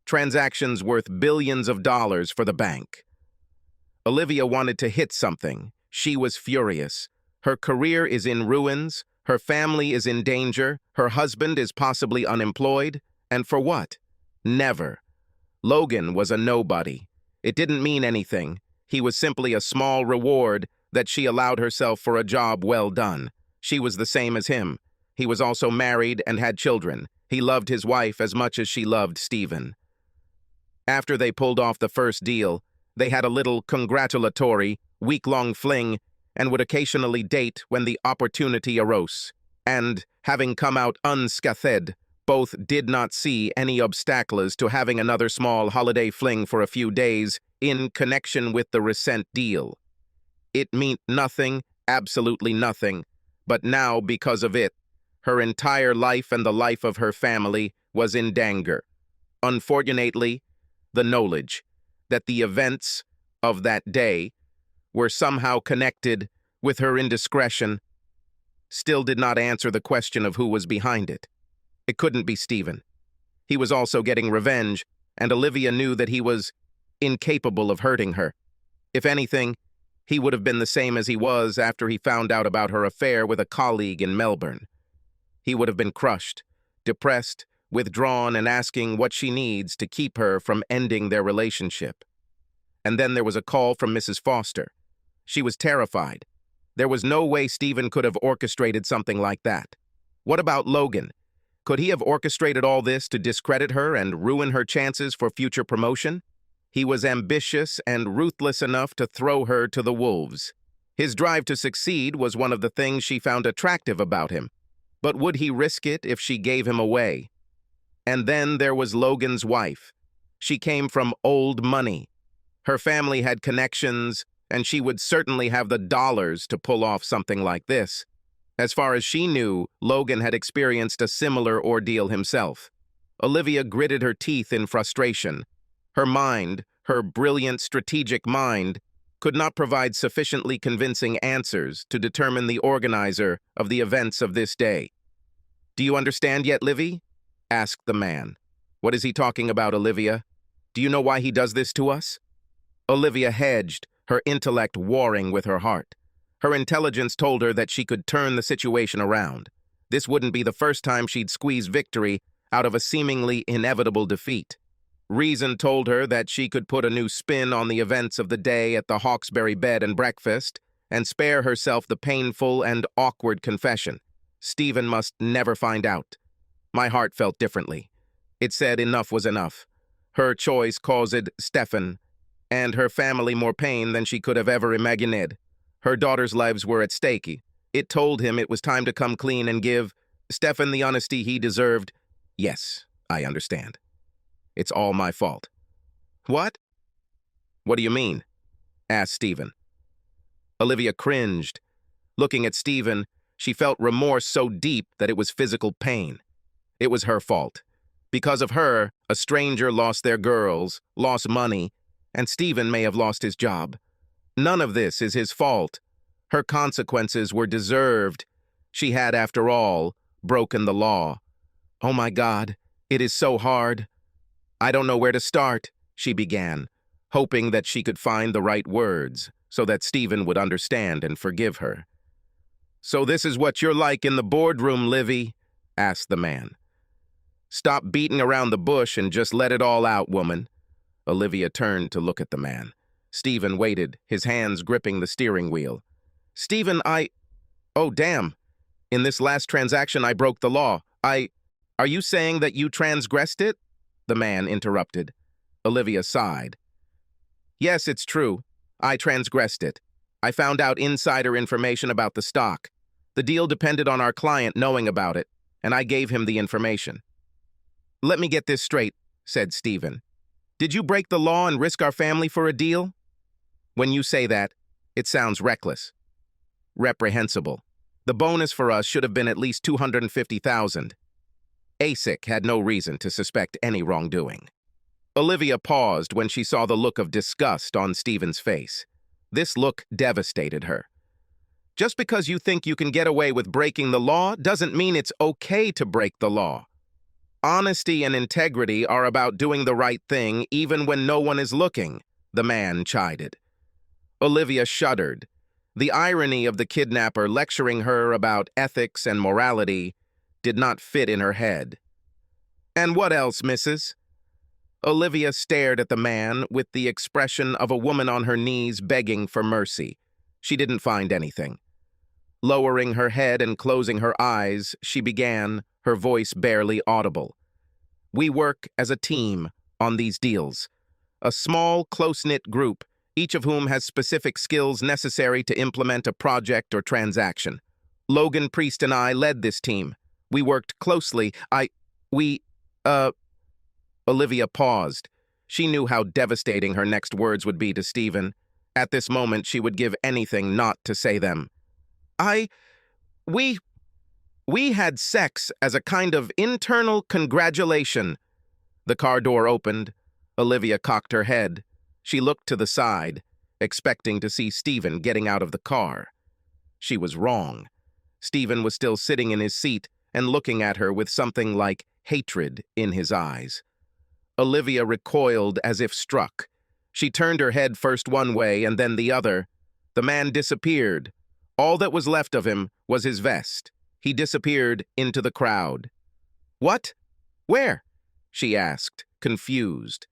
Transactions worth billions of dollars for the bank. Olivia wanted to hit something. She was furious. Her career is in ruins, her family is in danger, her husband is possibly unemployed, and for what? Never. Logan was a nobody. It didn't mean anything. He was simply a small reward that she allowed herself for a job well done. She was the same as him. He was also married and had children. He loved his wife as much as she loved Stephen. After they pulled off the first deal, They had a little congratulatory, week-long fling and would occasionally date when the opportunity arose. And, having come out unscathed, both did not see any obstacles to having another small holiday fling for a few days in connection with the recent deal. It meant nothing, absolutely nothing, but now, because of it, her entire life and the life of her family was in danger. Unfortunately, the knowledge that the events of that day were somehow connected with her indiscretion still did not answer the question of who was behind it. It couldn't be Stephen. He was also getting revenge, and Olivia knew that he was incapable of hurting her. If anything, he would have been the same as he was after he found out about her affair with a colleague in Melbourne. He would have been crushed, depressed, withdrawn, and asking what she needs to keep her from ending their relationship. And then there was a call from Mrs. Foster. She was terrified. There was no way Stephen could have orchestrated something like that. What about Logan? Could he have orchestrated all this to discredit her and ruin her chances for future promotion? He was ambitious and ruthless enough to throw her to the wolves. His drive to succeed was one of the things she found attractive about him. But would he risk it if she gave him away? And then there was Logan's wife. She came from old money. Her family had connections, and she would certainly have the dollars to pull off something like this. As far as she knew, Logan had experienced a similar ordeal himself. Olivia gritted her teeth in frustration. Her mind, her brilliant strategic mind, could not provide sufficiently convincing answers to determine the organizer of the events of this day. "Do you understand yet, Livy?" asked the man. "What is he talking about, Olivia? Do you know why he does this to us?" Olivia hedged, her intellect warring with her heart. Her intelligence told her that she could turn the situation around. This wouldn't be the first time she'd squeeze victory out of a seemingly inevitable defeat. Reason told her that she could put a new spin on the events of the day at the Hawkesbury bed and breakfast and spare herself the painful and awkward confession. Stephen must never find out. My heart felt differently. It said enough was enough. Her choice caused Stefan and her family more pain than she could have ever imagined. Her daughter's lives were at stake. It told him it was time to come clean and give Stefan the honesty he deserved. "Yes, I understand. It's all my fault." "What?" "What do you mean?" asked Stephen. Olivia cringed. Looking at Stephen, she felt remorse so deep that it was physical pain. It was her fault. Because of her, a stranger lost their girls, lost money, and Stephen may have lost his job. None of this is his fault. Her consequences were deserved. She had, after all, broken the law. "Oh my God, it is so hard. I don't know where to start," she began, hoping that she could find the right words so that Stephen would understand and forgive her. "So this is what you're like in the boardroom, Livy?" asked the man. "Stop beating around the bush and just let it all out, woman." Olivia turned to look at the man. Stephen waited, his hands gripping the steering wheel. "Stephen, Oh, damn. In this last transaction, I broke the law. Are you saying that you transgressed it?" the man interrupted. Olivia sighed. "Yes, it's true. I transgressed it. I found out insider information about the stock. The deal depended on our client knowing about it, and I gave him the information." "Let me get this straight," said Stephen. "Did you break the law and risk our family for a deal?" "When you say that, it sounds reckless. Reprehensible. The bonus for us should have been at least $250,000. ASIC had no reason to suspect any wrongdoing." Olivia paused when she saw the look of disgust on Stephen's face. This look devastated her. Just because you think you can get away with breaking the law doesn't mean it's okay to break the law. Honesty and integrity are about doing the right thing even when no one is looking, the man chided. Olivia shuddered. The irony of the kidnapper lecturing her about ethics and morality did not fit in her head. "And what else, missus?" Olivia stared at the man with the expression of a woman on her knees begging for mercy. She didn't find anything. Lowering her head and closing her eyes, she began, her voice barely audible. "We work as a team on these deals. A small, close-knit group, each of whom has specific skills necessary to implement a project or transaction. Logan Priest and I led this team. We worked closely. We, uh... Olivia paused. She knew how devastating her next words would be to Stephen. At this moment, she would give anything not to say them. We had sex as a kind of internal congratulation. The car door opened. Olivia cocked her head. She looked to the side, expecting to see Stephen getting out of the car. She was wrong. Stephen was still sitting in his seat and looking at her with something like hatred in his eyes. Olivia recoiled as if struck. She turned her head first one way and then the other. The man disappeared. All that was left of him was his vest. He disappeared into the crowd. "What? Where?" she asked, confused.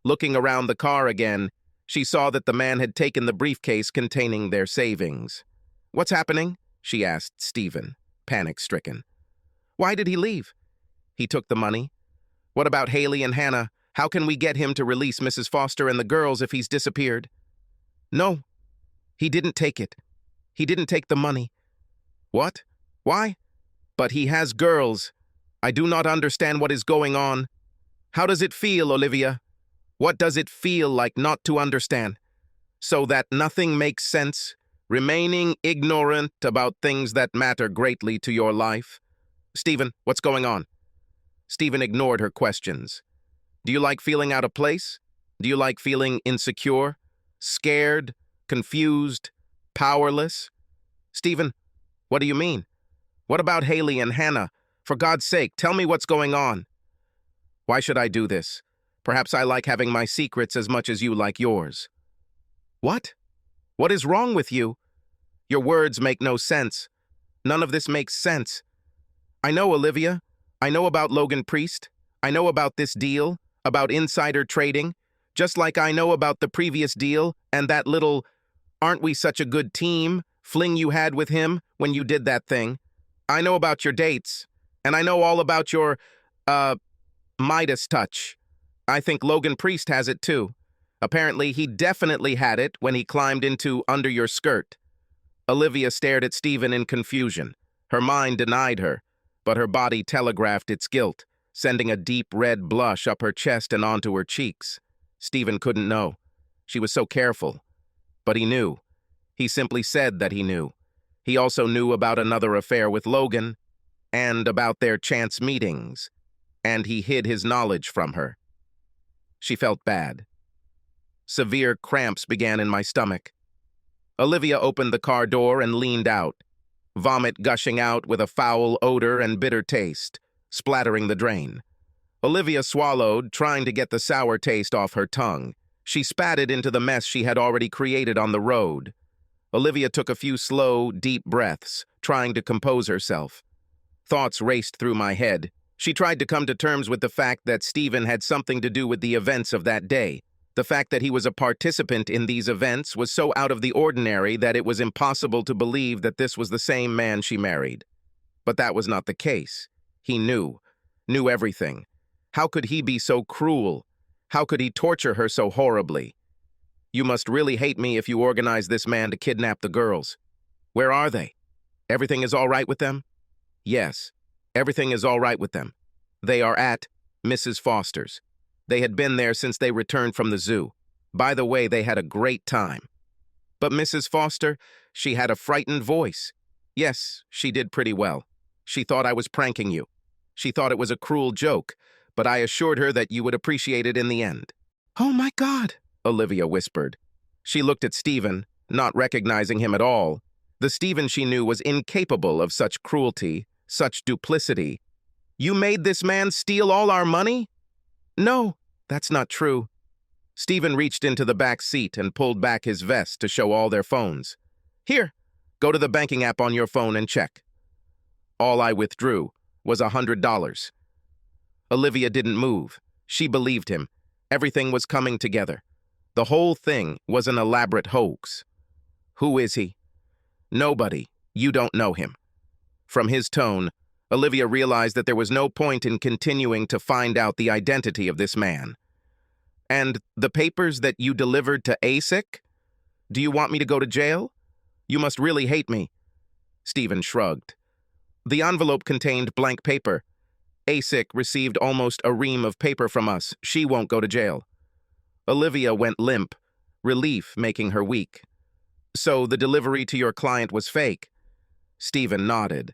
Looking around the car again, she saw that the man had taken the briefcase containing their savings. "What's happening?" she asked Stephen, panic-stricken. "Why did he leave?" "He took the money." "What about Haley and Hannah? How can we get him to release Mrs. Foster and the girls if he's disappeared?" "No, he didn't take it. He didn't take the money." "What? Why?" "But he has girls. I do not understand what is going on. How does it feel, Olivia? What does it feel like not to understand? So that nothing makes sense, remaining ignorant about things that matter greatly to your life?" "Stephen, what's going on?" Stephen ignored her questions. "Do you like feeling out of place? Do you like feeling insecure, scared, confused, powerless?" "Stephen, what do you mean? What about Haley and Hannah? For God's sake, tell me what's going on." "Why should I do this? Perhaps I like having my secrets as much as you like yours." "What? What is wrong with you? Your words make no sense. None of this makes sense. I know, Olivia. I know about Logan Priest. I know about this deal, about insider trading, just like I know about the previous deal and that little "aren't we such a good team" fling you had with him when you did that thing. I know about your dates, and I know all about your, Midas touch. I think Logan Priest has it too. Apparently, he definitely had it when he climbed into under your skirt." Olivia stared at Stephen in confusion. Her mind denied her, but her body telegraphed its guilt, sending a deep red blush up her chest and onto her cheeks. Stephen couldn't know. She was so careful. But he knew. He simply said that he knew. He also knew about another affair with Logan, and about their chance meetings, and he hid his knowledge from her. She felt bad. Severe cramps began in my stomach. Olivia opened the car door and leaned out, vomit gushing out with a foul odor and bitter taste, splattering the drain. Olivia swallowed, trying to get the sour taste off her tongue. She spat it into the mess she had already created on the road. Olivia took a few slow, deep breaths, trying to compose herself. Thoughts raced through my head. She tried to come to terms with the fact that Stephen had something to do with the events of that day. The fact that he was a participant in these events was so out of the ordinary that it was impossible to believe that this was the same man she married. But that was not the case. He knew everything. How could he be so cruel? How could he torture her so horribly? "You must really hate me if you organized this man to kidnap the girls. Where are they? Everything is all right with them?" "Yes, everything is all right with them. They are at Mrs. Foster's. They had been there since they returned from the zoo. By the way, they had a great time." "But Mrs. Foster, she had a frightened voice." "Yes, she did pretty well. She thought I was pranking you. She thought it was a cruel joke, but I assured her that you would appreciate it in the end." "Oh my God," Olivia whispered. She looked at Stephen, not recognizing him at all. The Stephen she knew was incapable of such cruelty, such duplicity. "You made this man steal all our money?" "No, that's not true." Stephen reached into the back seat and pulled back his vest to show all their phones. "Here, go to the banking app on your phone and check." All I withdrew was $100. Olivia didn't move. She believed him. Everything was coming together. The whole thing was an elaborate hoax. "Who is he?" "Nobody. You don't know him." From his tone, Olivia realized that there was no point in continuing to find out the identity of this man. And the papers that you delivered to ASIC? Do you want me to go to jail? You must really hate me. Stephen shrugged. The envelope contained blank paper. ASIC received almost a ream of paper from us. She won't go to jail. Olivia went limp, relief making her weak. So the delivery to your client was fake? Stephen nodded.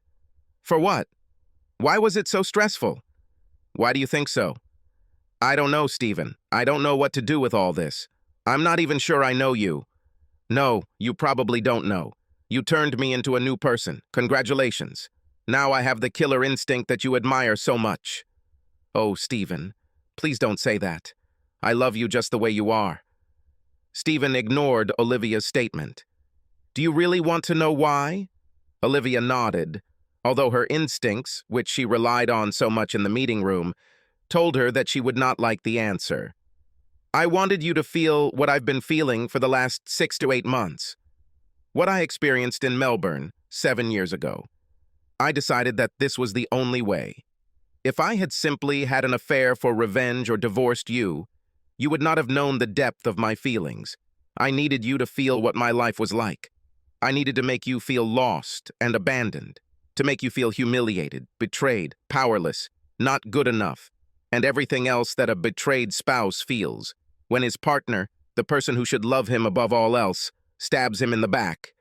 For what? Why was it so stressful? Why do you think so? I don't know, Stephen. I don't know what to do with all this. I'm not even sure I know you. No, you probably don't know. You turned me into a new person. Congratulations. Now I have the killer instinct that you admire so much. Oh, Stephen, please don't say that. I love you just the way you are. Stephen ignored Olivia's statement. Do you really want to know why? Olivia nodded, although her instincts, which she relied on so much in the meeting room, told her that she would not like the answer. I wanted you to feel what I've been feeling for the last 6 to 8 months. What I experienced in Melbourne 7 years ago. I decided that this was the only way. If I had simply had an affair for revenge or divorced you, you would not have known the depth of my feelings. I needed you to feel what my life was like. I needed to make you feel lost and abandoned, to make you feel humiliated, betrayed, powerless, not good enough, and everything else that a betrayed spouse feels when his partner, the person who should love him above all else, stabs him in the back.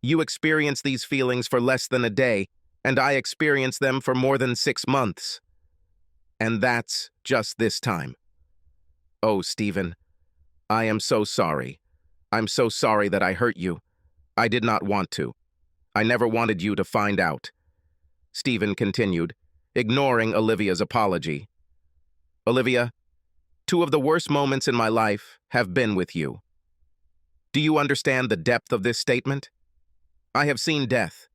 You experience these feelings for less than a day, and I experienced them for more than 6 months. And that's just this time. Oh, Stephen, I am so sorry. I'm so sorry that I hurt you. I did not want to. I never wanted you to find out. Stephen continued, ignoring Olivia's apology. Olivia, 2 of the worst moments in my life have been with you. Do you understand the depth of this statement? I have seen death.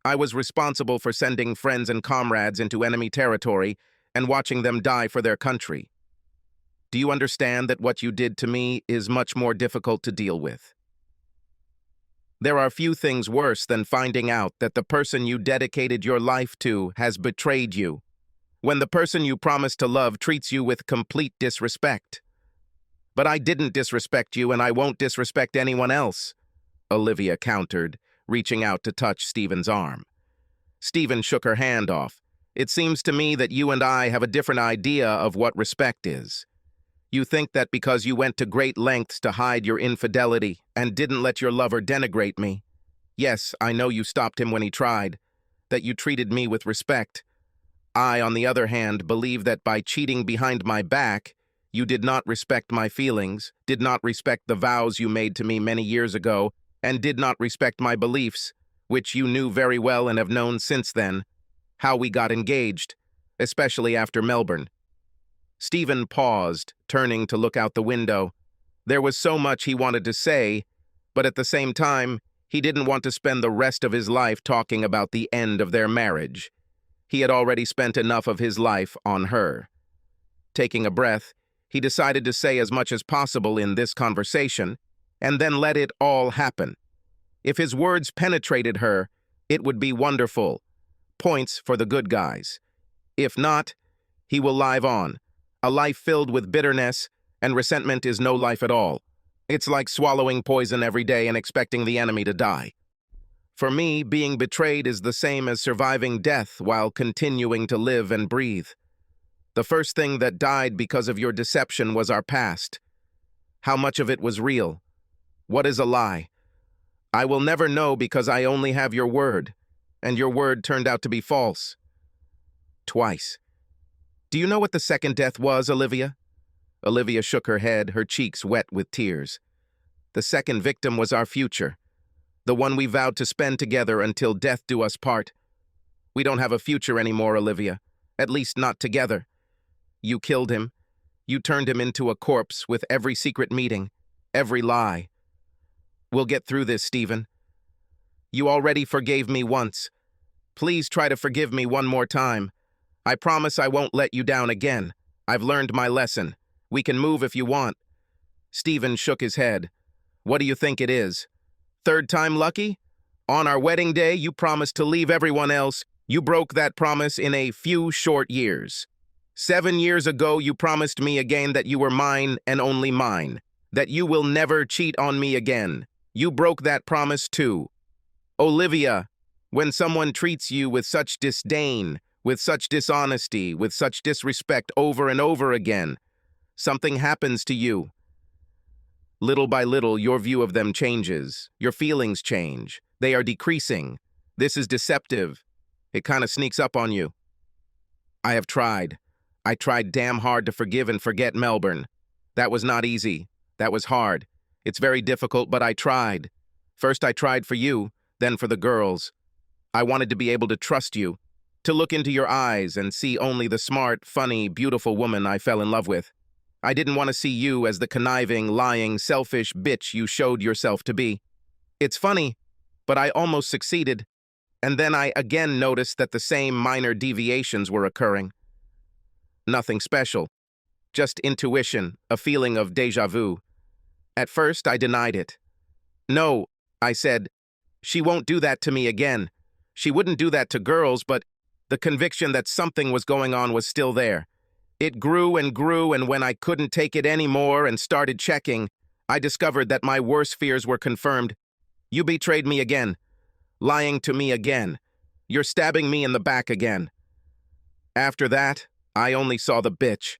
I was responsible for sending friends and comrades into enemy territory and watching them die for their country. Do you understand that what you did to me is much more difficult to deal with? There are few things worse than finding out that the person you dedicated your life to has betrayed you, when the person you promised to love treats you with complete disrespect. But I didn't disrespect you, and I won't disrespect anyone else, Olivia countered, reaching out to touch Stephen's arm. Stephen shook her hand off. It seems to me that you and I have a different idea of what respect is. You think that because you went to great lengths to hide your infidelity and didn't let your lover denigrate me. Yes, I know you stopped him when he tried, that you treated me with respect. I, on the other hand, believe that by cheating behind my back, you did not respect my feelings, did not respect the vows you made to me many years ago, and did not respect my beliefs, which you knew very well and have known since then, how we got engaged, especially after Melbourne. Stephen paused, turning to look out the window. There was so much he wanted to say, but at the same time, he didn't want to spend the rest of his life talking about the end of their marriage. He had already spent enough of his life on her. Taking a breath, he decided to say as much as possible in this conversation, and then let it all happen. If his words penetrated her, it would be wonderful. Points for the good guys. If not, he will live on. A life filled with bitterness and resentment is no life at all. It's like swallowing poison every day and expecting the enemy to die. For me, being betrayed is the same as surviving death while continuing to live and breathe. The first thing that died because of your deception was our past. How much of it was real? What is a lie? I will never know because I only have your word, and your word turned out to be false. Twice. Do you know what the second death was, Olivia? Olivia shook her head, her cheeks wet with tears. The second victim was our future, the one we vowed to spend together until death do us part. We don't have a future anymore, Olivia, at least not together. You killed him. You turned him into a corpse with every secret meeting, every lie. We'll get through this, Stephen. You already forgave me once. Please try to forgive me one more time. I promise I won't let you down again. I've learned my lesson. We can move if you want. Stephen shook his head. What do you think it is? 3rd time lucky? On our wedding day, you promised to leave everyone else. You broke that promise in a few short years. 7 years ago, you promised me again that you were mine and only mine, that you will never cheat on me again. You broke that promise too. Olivia, when someone treats you with such disdain, with such dishonesty, with such disrespect over and over again, something happens to you. Little by little, your view of them changes. Your feelings change. They are decreasing. This is deceptive. It kind of sneaks up on you. I have tried. I tried damn hard to forgive and forget Melbourne. That was not easy. That was hard. It's very difficult, but I tried. First I tried for you, then for the girls. I wanted to be able to trust you, to look into your eyes and see only the smart, funny, beautiful woman I fell in love with. I didn't want to see you as the conniving, lying, selfish bitch you showed yourself to be. It's funny, but I almost succeeded. And then I again noticed that the same minor deviations were occurring. Nothing special. Just intuition, a feeling of déjà vu. At first, I denied it. No, I said, she won't do that to me again. She wouldn't do that to girls, but the conviction that something was going on was still there. It grew, and when I couldn't take it anymore and started checking, I discovered that my worst fears were confirmed. You betrayed me again. Lying to me again. You're stabbing me in the back again. After that, I only saw the bitch.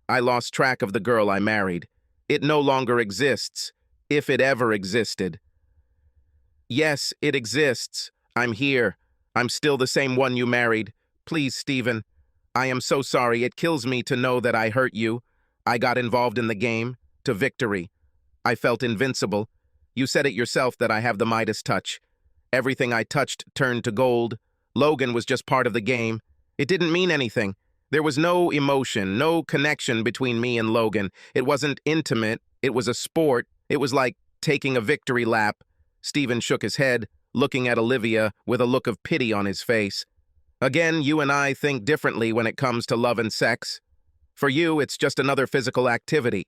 I lost track of the girl I married. It no longer exists, if it ever existed. Yes, it exists. I'm here. I'm still the same one you married. Please, Stephen. I am so sorry. It kills me to know that I hurt you. I got involved in the game, to victory. I felt invincible. You said it yourself that I have the Midas touch. Everything I touched turned to gold. Logan was just part of the game. It didn't mean anything. There was no emotion, no connection between me and Logan. It wasn't intimate. It was a sport. It was like taking a victory lap. Stephen shook his head, looking at Olivia with a look of pity on his face. Again, you and I think differently when it comes to love and sex. For you, it's just another physical activity.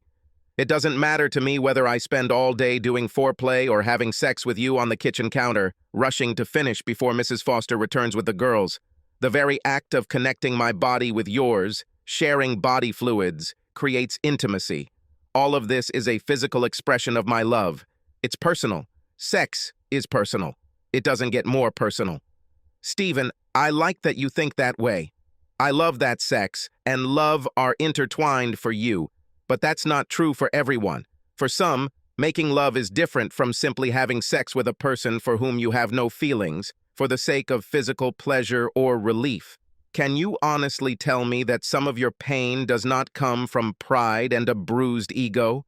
It doesn't matter to me whether I spend all day doing foreplay or having sex with you on the kitchen counter, rushing to finish before Mrs. Foster returns with the girls. The very act of connecting my body with yours, sharing body fluids, creates intimacy. All of this is a physical expression of my love. It's personal. Sex is personal. It doesn't get more personal. Stephen, I like that you think that way. I love that sex and love are intertwined for you, but that's not true for everyone. For some, making love is different from simply having sex with a person for whom you have no feelings, for the sake of physical pleasure or relief. Can you honestly tell me that some of your pain does not come from pride and a bruised ego?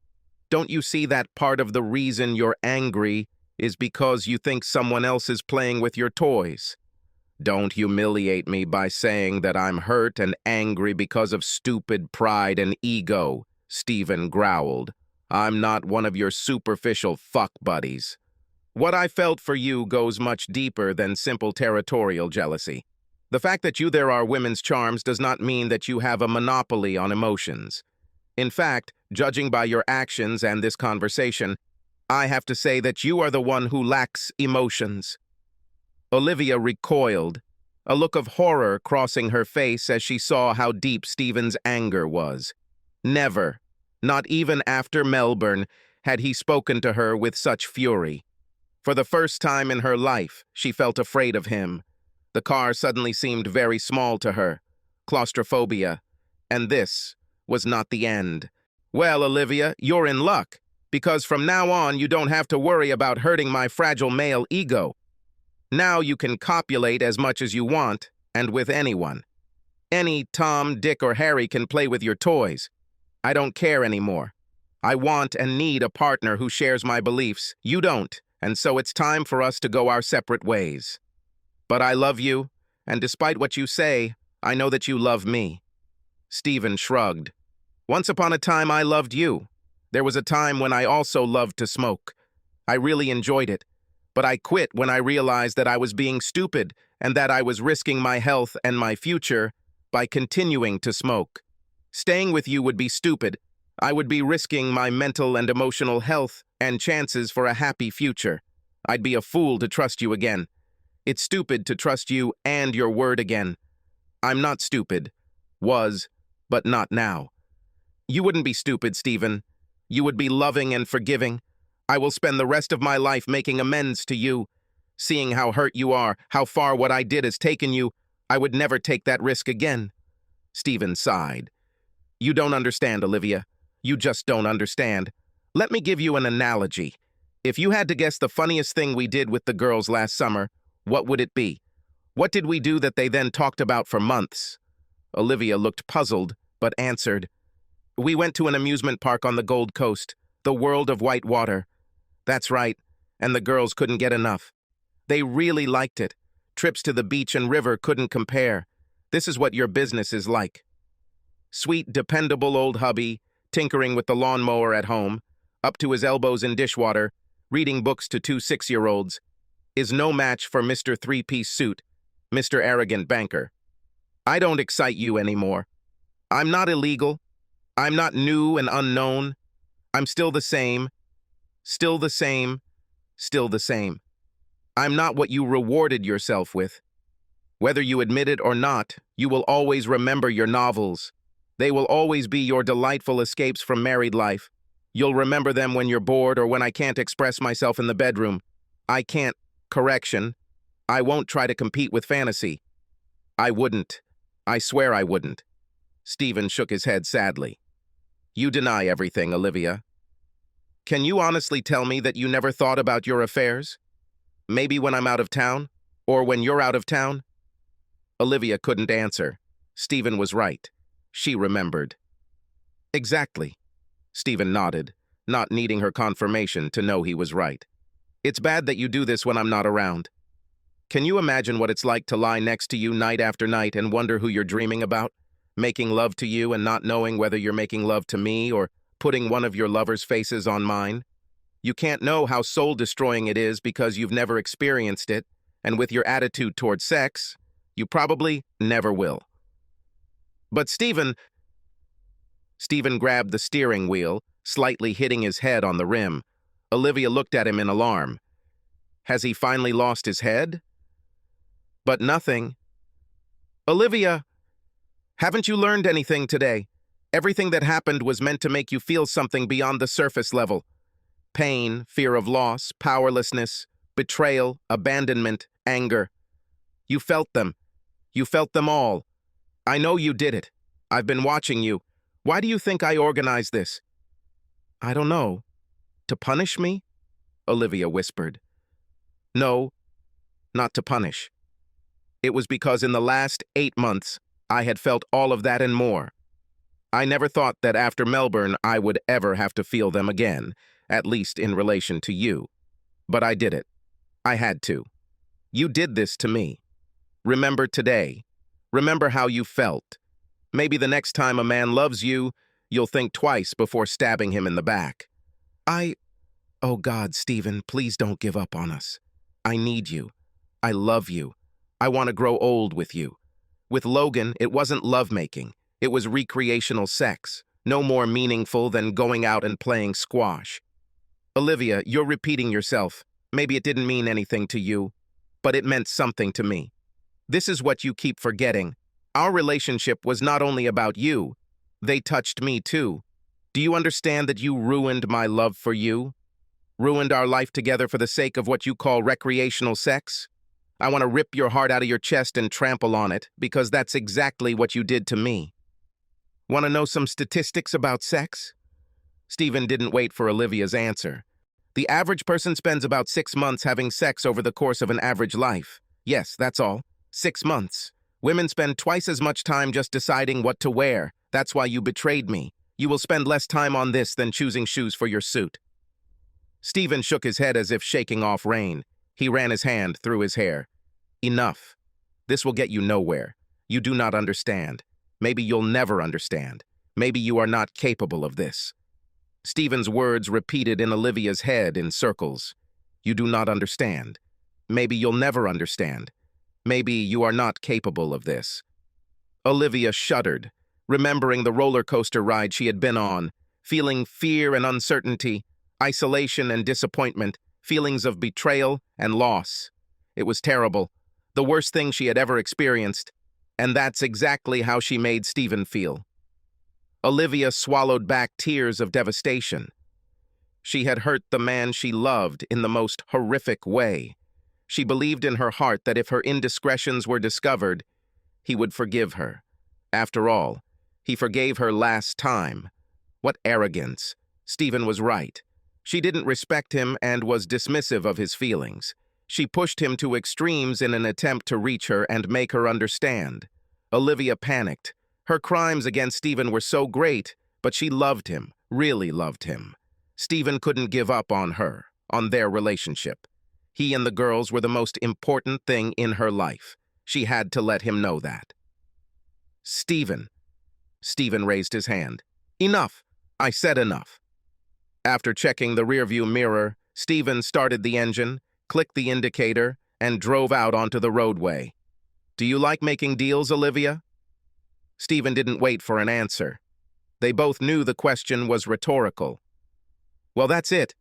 Don't you see that part of the reason you're angry is because you think someone else is playing with your toys? Don't humiliate me by saying that I'm hurt and angry because of stupid pride and ego, Stephen growled. I'm not one of your superficial fuck buddies. What I felt for you goes much deeper than simple territorial jealousy. The fact that there are women's charms does not mean that you have a monopoly on emotions. In fact, judging by your actions and this conversation, I have to say that you are the one who lacks emotions. Olivia recoiled, a look of horror crossing her face as she saw how deep Stephen's anger was. Never, not even after Melbourne, had he spoken to her with such fury. For the first time in her life, she felt afraid of him. The car suddenly seemed very small to her. Claustrophobia. And this was not the end. Well, Olivia, you're in luck, because from now on you don't have to worry about hurting my fragile male ego. Now you can copulate as much as you want, and with anyone. Any Tom, Dick, or Harry can play with your toys. I don't care anymore. I want and need a partner who shares my beliefs. You don't, and so it's time for us to go our separate ways. But I love you, and despite what you say, I know that you love me. Stephen shrugged. Once upon a time, I loved you. There was a time when I also loved to smoke. I really enjoyed it. But I quit when I realized that I was being stupid and that I was risking my health and my future by continuing to smoke. Staying with you would be stupid. I would be risking my mental and emotional health and chances for a happy future. I'd be a fool to trust you again. It's stupid to trust you and your word again. I'm not stupid. Was, But not now. You wouldn't be stupid, Stephen. You would be loving and forgiving. I will spend the rest of my life making amends to you. Seeing how hurt you are, how far what I did has taken you, I would never take that risk again. Stephen sighed. You don't understand, Olivia. You just don't understand. Let me give you an analogy. If you had to guess the funniest thing we did with the girls last summer, what would it be? What did we do that they then talked about for months? Olivia looked puzzled, but answered. We went to an amusement park on the Gold Coast, the world of white water. That's right, and the girls couldn't get enough. They really liked it. Trips to the beach and river couldn't compare. This is what your business is like. Sweet, dependable old hubby, tinkering with the lawnmower at home, up to his elbows in dishwater, reading books to 2 6-year-olds, is no match for Mr. Three-Piece Suit, Mr. Arrogant Banker. I don't excite you anymore. I'm not illegal. I'm not new and unknown. I'm still the same. Still the same. Still the same. I'm not what you rewarded yourself with. Whether you admit it or not, you will always remember your novels. They will always be your delightful escapes from married life. You'll remember them when you're bored or when I can't express myself in the bedroom. I can't. Correction. I won't try to compete with fantasy. I wouldn't. I swear I wouldn't. Stephen shook his head sadly. You deny everything, Olivia. Can you honestly tell me that you never thought about your affairs? Maybe when I'm out of town? Or when you're out of town? Olivia couldn't answer. Stephen was right. She remembered. Exactly. Stephen nodded, not needing her confirmation to know he was right. It's bad that you do this when I'm not around. Can you imagine what it's like to lie next to you night after night and wonder who you're dreaming about? Making love to you and not knowing whether you're making love to me or putting one of your lover's faces on mine? You can't know how soul-destroying it is because you've never experienced it, and with your attitude toward sex, you probably never will. But Stephen grabbed the steering wheel, slightly hitting his head on the rim. Olivia looked at him in alarm. Has he finally lost his head? But nothing. Olivia, haven't you learned anything today? Everything that happened was meant to make you feel something beyond the surface level. Pain, fear of loss, powerlessness, betrayal, abandonment, anger. You felt them. You felt them all. I know you did it. I've been watching you. Why do you think I organized this? I don't know. To punish me? Olivia whispered. No, not to punish. It was because in the last 8 months, I had felt all of that and more. I never thought that after Melbourne I would ever have to feel them again, at least in relation to you. But I did it. I had to. You did this to me. Remember today. Remember how you felt. Maybe the next time a man loves you, you'll think twice before stabbing him in the back. Oh God, Stephen, please don't give up on us. I need you. I love you. I want to grow old with you. With Logan, it wasn't lovemaking. It was recreational sex, no more meaningful than going out and playing squash. Olivia, you're repeating yourself. Maybe it didn't mean anything to you, but it meant something to me. This is what you keep forgetting. Our relationship was not only about you. They touched me too. Do you understand that you ruined my love for you? Ruined our life together for the sake of what you call recreational sex? I want to rip your heart out of your chest and trample on it, because that's exactly what you did to me. Want to know some statistics about sex? Stephen didn't wait for Olivia's answer. The average person spends about 6 months having sex over the course of an average life. Yes, that's all. 6 months. Women spend twice as much time just deciding what to wear. That's why you betrayed me. You will spend less time on this than choosing shoes for your suit. Stephen shook his head as if shaking off rain. He ran his hand through his hair. Enough. This will get you nowhere. You do not understand. Maybe you'll never understand. Maybe you are not capable of this. Stephen's words repeated in Olivia's head in circles. You do not understand. Maybe you'll never understand. Maybe you are not capable of this. Olivia shuddered, remembering the roller coaster ride she had been on, feeling fear and uncertainty, isolation and disappointment, feelings of betrayal and loss. It was terrible, the worst thing she had ever experienced, and that's exactly how she made Stephen feel. Olivia swallowed back tears of devastation. She had hurt the man she loved in the most horrific way. She believed in her heart that if her indiscretions were discovered, he would forgive her. After all, he forgave her last time. What arrogance! Stephen was right. She didn't respect him and was dismissive of his feelings. She pushed him to extremes in an attempt to reach her and make her understand. Olivia panicked. Her crimes against Stephen were so great, but she loved him, really loved him. Stephen couldn't give up on her, on their relationship. He and the girls were the most important thing in her life. She had to let him know that. Stephen. Stephen raised his hand. Enough. I said enough. After checking the rearview mirror, Stephen started the engine, clicked the indicator, and drove out onto the roadway. Do you like making deals, Olivia? Stephen didn't wait for an answer. They both knew the question was rhetorical. Well, that's it.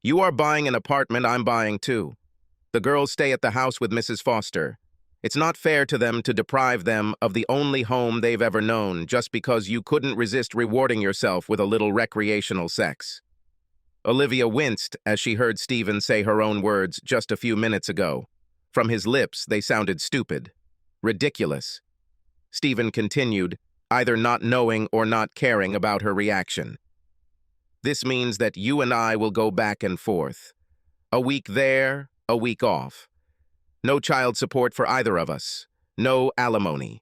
You are buying an apartment, I'm buying too. The girls stay at the house with Mrs. Foster. It's not fair to them to deprive them of the only home they've ever known just because you couldn't resist rewarding yourself with a little recreational sex. Olivia winced as she heard Stephen say her own words just a few minutes ago. From his lips, they sounded stupid, ridiculous. Stephen continued, either not knowing or not caring about her reaction. This means that you and I will go back and forth. A week there, a week off. No child support for either of us. No alimony.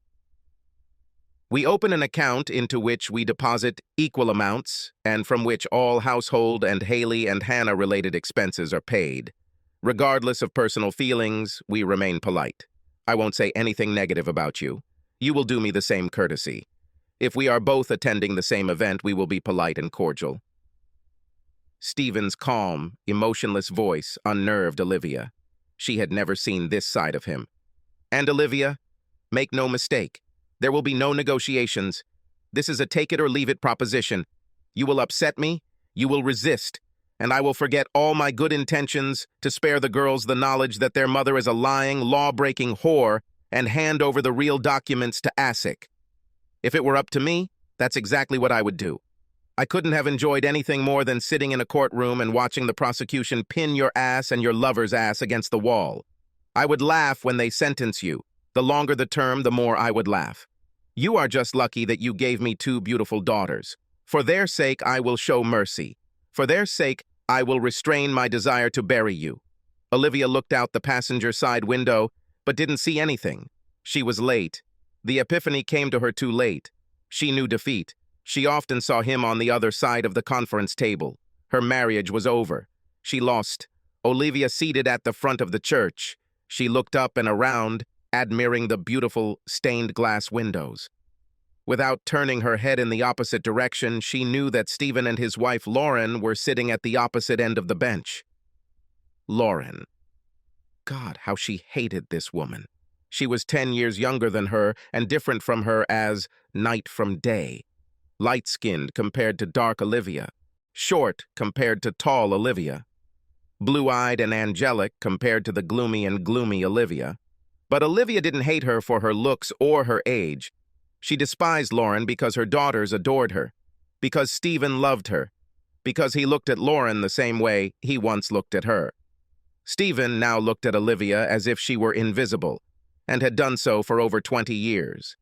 We open an account into which we deposit equal amounts and from which all household and Haley and Hannah-related expenses are paid. Regardless of personal feelings, we remain polite. I won't say anything negative about you. You will do me the same courtesy. If we are both attending the same event, we will be polite and cordial. Stephen's calm, emotionless voice unnerved Olivia. She had never seen this side of him. And Olivia, make no mistake, there will be no negotiations. This is a take-it-or-leave-it proposition. You will upset me, you will resist, and I will forget all my good intentions to spare the girls the knowledge that their mother is a lying, law-breaking whore and hand over the real documents to ASIC. If it were up to me, that's exactly what I would do. I couldn't have enjoyed anything more than sitting in a courtroom and watching the prosecution pin your ass and your lover's ass against the wall. I would laugh when they sentence you. The longer the term, the more I would laugh. You are just lucky that you gave me 2 beautiful daughters. For their sake, I will show mercy. For their sake, I will restrain my desire to bury you. Olivia looked out the passenger side window, but didn't see anything. She was late. The epiphany came to her too late. She knew defeat. She often saw him on the other side of the conference table. Her marriage was over. She lost. Olivia seated at the front of the church. She looked up and around, admiring the beautiful stained glass windows. Without turning her head in the opposite direction, she knew that Stephen and his wife Lauren were sitting at the opposite end of the bench. Lauren. God, how she hated this woman. She was 10 years younger than her and different from her as night from day. Light-skinned compared to dark Olivia, short compared to tall Olivia, blue-eyed and angelic compared to the gloomy and gloomy Olivia. But Olivia didn't hate her for her looks or her age. She despised Lauren because her daughters adored her, because Stephen loved her, because he looked at Lauren the same way he once looked at her. Stephen now looked at Olivia as if she were invisible, and had done so for over 20 years.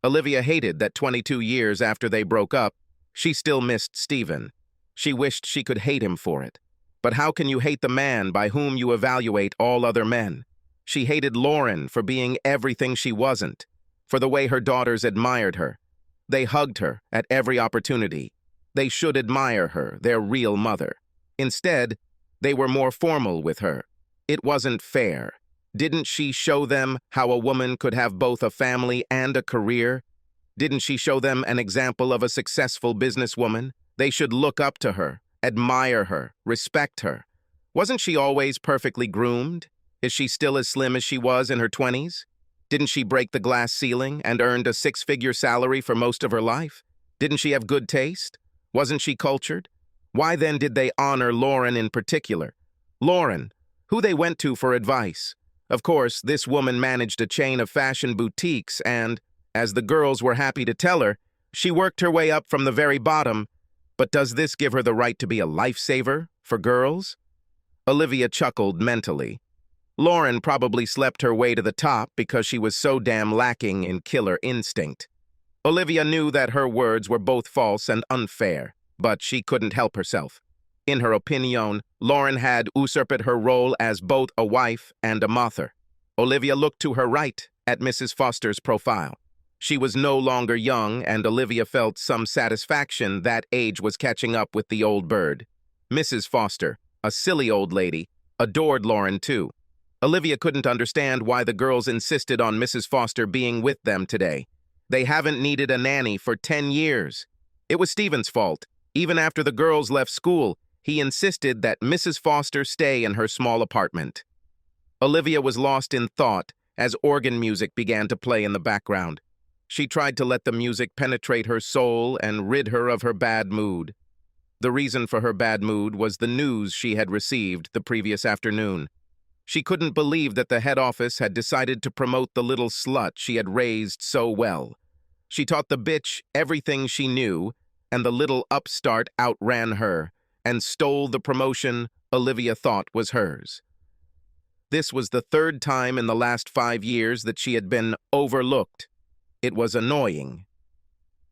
Olivia hated that 22 years after they broke up, she still missed Stephen. She wished she could hate him for it. But how can you hate the man by whom you evaluate all other men? She hated Lauren for being everything she wasn't, for the way her daughters admired her. They hugged her at every opportunity. They should admire her, their real mother. Instead, they were more formal with her. It wasn't fair. Didn't she show them how a woman could have both a family and a career? Didn't she show them an example of a successful businesswoman? They should look up to her, admire her, respect her. Wasn't she always perfectly groomed? Is she still as slim as she was in her 20s? Didn't she break the glass ceiling and earned a 6-figure salary for most of her life? Didn't she have good taste? Wasn't she cultured? Why then did they honor Lauren in particular? Lauren, who they went to for advice. Of course, this woman managed a chain of fashion boutiques and, as the girls were happy to tell her, She worked her way up from the very bottom, but does this give her the right to be a lifesaver for girls? Olivia chuckled mentally. Lauren probably slept her way to the top because she was so damn lacking in killer instinct. Olivia knew that her words were both false and unfair, but she couldn't help herself. In her opinion, Lauren had usurped her role as both a wife and a mother. Olivia looked to her right at Mrs. Foster's profile. She was no longer young, and Olivia felt some satisfaction that age was catching up with the old bird. Mrs. Foster, a silly old lady, adored Lauren too. Olivia couldn't understand why the girls insisted on Mrs. Foster being with them today. They haven't needed a nanny for 10 years. It was Stephen's fault. Even after the girls left school, he insisted that Mrs. Foster stay in her small apartment. Olivia was lost in thought as organ music began to play in the background. She tried to let the music penetrate her soul and rid her of her bad mood. The reason for her bad mood was the news she had received the previous afternoon. She couldn't believe that the head office had decided to promote the little slut she had raised so well. She taught the bitch everything she knew, and the little upstart outran her and stole the promotion Olivia thought was hers. This was the third time in the last 5 years that she had been overlooked. It was annoying.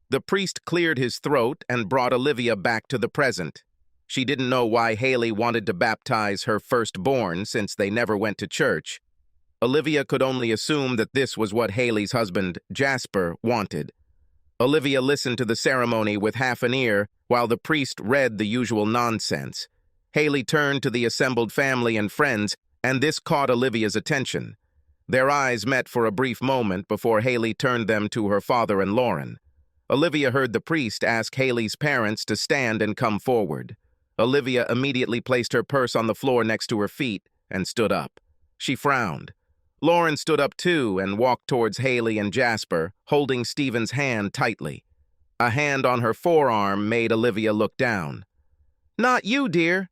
The priest cleared his throat and brought Olivia back to the present. She didn't know why Haley wanted to baptize her firstborn since they never went to church. Olivia could only assume that this was what Haley's husband, Jasper, wanted. Olivia listened to the ceremony with half an ear while the priest read the usual nonsense. Haley turned to the assembled family and friends, and this caught Olivia's attention. Their eyes met for a brief moment before Haley turned them to her father and Lauren. Olivia heard the priest ask Haley's parents to stand and come forward. Olivia immediately placed her purse on the floor next to her feet and stood up. She frowned. Lauren stood up too and walked towards Haley and Jasper, holding Stephen's hand tightly. A hand on her forearm made Olivia look down. "Not you, dear.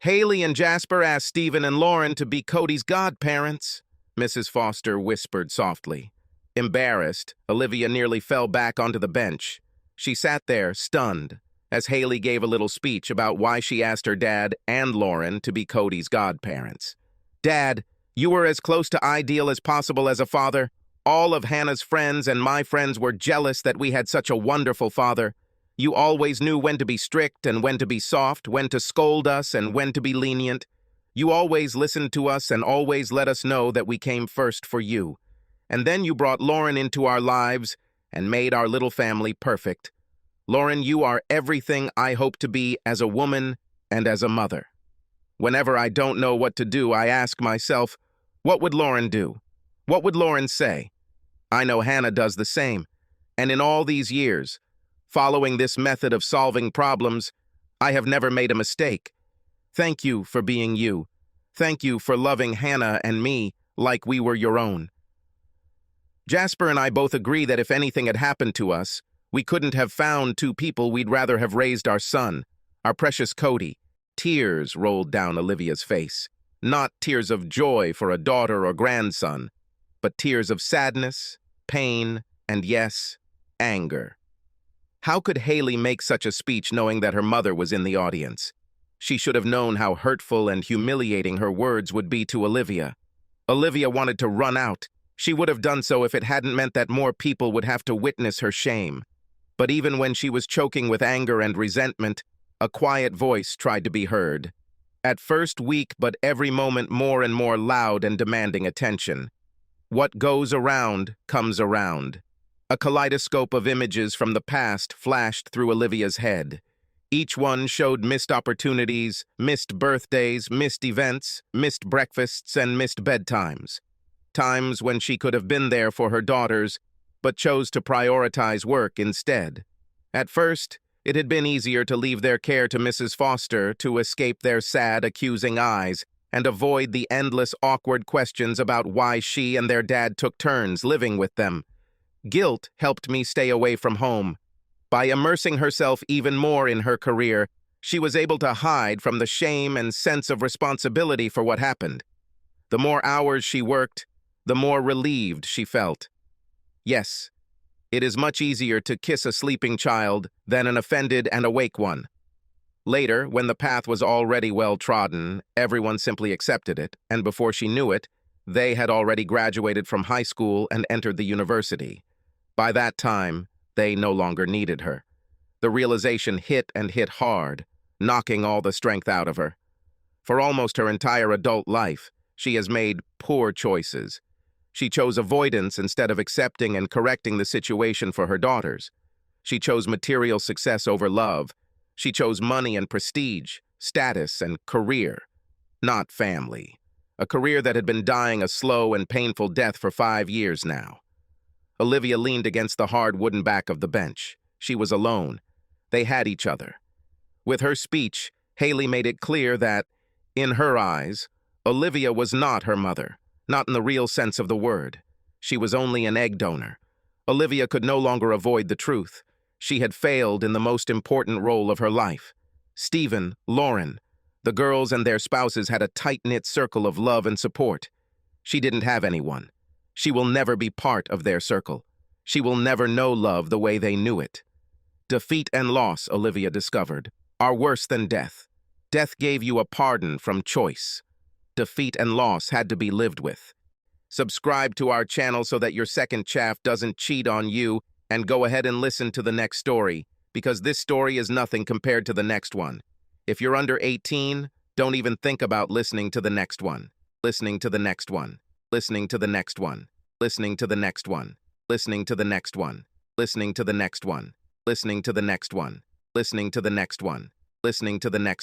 Haley and Jasper asked Stephen and Lauren to be Cody's godparents," Mrs. Foster whispered softly. Embarrassed, Olivia nearly fell back onto the bench. She sat there, stunned, as Haley gave a little speech about why she asked her dad and Lauren to be Cody's godparents. "Dad, you were as close to ideal as possible as a father. All of Hannah's friends and my friends were jealous that we had such a wonderful father. You always knew when to be strict and when to be soft, when to scold us and when to be lenient. You always listened to us and always let us know that we came first for you. And then you brought Lauren into our lives and made our little family perfect. Lauren, you are everything I hope to be as a woman and as a mother. Whenever I don't know what to do, I ask myself, what would Lauren do? What would Lauren say? I know Hannah does the same. And in all these years, following this method of solving problems, I have never made a mistake. Thank you for being you. Thank you for loving Hannah and me like we were your own." Jasper and I both agree that if anything had happened to us, we couldn't have found two people we'd rather have raised our son, our precious Cody. Tears rolled down Olivia's face. Not tears of joy for a daughter or grandson, but tears of sadness, pain, and yes, anger. How could Haley make such a speech knowing that her mother was in the audience? She should have known how hurtful and humiliating her words would be to Olivia. Olivia wanted to run out. She would have done so if it hadn't meant that more people would have to witness her shame. But even when she was choking with anger and resentment, a quiet voice tried to be heard. At first weak, but every moment more and more loud and demanding attention. What goes around comes around. A kaleidoscope of images from the past flashed through Olivia's head. Each one showed missed opportunities, missed birthdays, missed events, missed breakfasts, and missed bedtimes. Times when she could have been there for her daughters, but chose to prioritize work instead. At first, it had been easier to leave their care to Mrs. Foster to escape their sad, accusing eyes and avoid the endless, awkward questions about why she and their dad took turns living with them. Guilt helped me stay away from home. By immersing herself even more in her career, she was able to hide from the shame and sense of responsibility for what happened. The more hours she worked, the more relieved she felt. Yes, It is much easier to kiss a sleeping child than an offended and awake one. Later, when the path was already well trodden, everyone simply accepted it, and before she knew it, they had already graduated from high school and entered the university. By that time, they no longer needed her. The realization hit and hit hard, knocking all the strength out of her. For almost her entire adult life, she has made poor choices. She chose avoidance instead of accepting and correcting the situation for her daughters. She chose material success over love. She chose money and prestige, status and career, not family. A career that had been dying a slow and painful death for 5 years now. Olivia leaned against the hard wooden back of the bench. She was alone. They had each other. With her speech, Haley made it clear that, in her eyes, Olivia was not her mother, not in the real sense of the word. She was only an egg donor. Olivia could no longer avoid the truth. She had failed in the most important role of her life. Stephen, Lauren, the girls and their spouses had a tight-knit circle of love and support. She didn't have anyone. She will never be part of their circle. She will never know love the way they knew it. Defeat and loss, Olivia discovered, are worse than death. Death gave you a pardon from choice. Defeat and loss had to be lived with. Subscribe to our channel so that your second chaff doesn't cheat on you, and go ahead and listen to the next story, because this story is nothing compared to the next one. If you're under 18, don't even think about listening to the next one. Listening to the next one. Listening to the next one. Listening to the next one. Listening to the next one. Listening to the next one. Listening to the next one. Listening to the next one. Listening to the next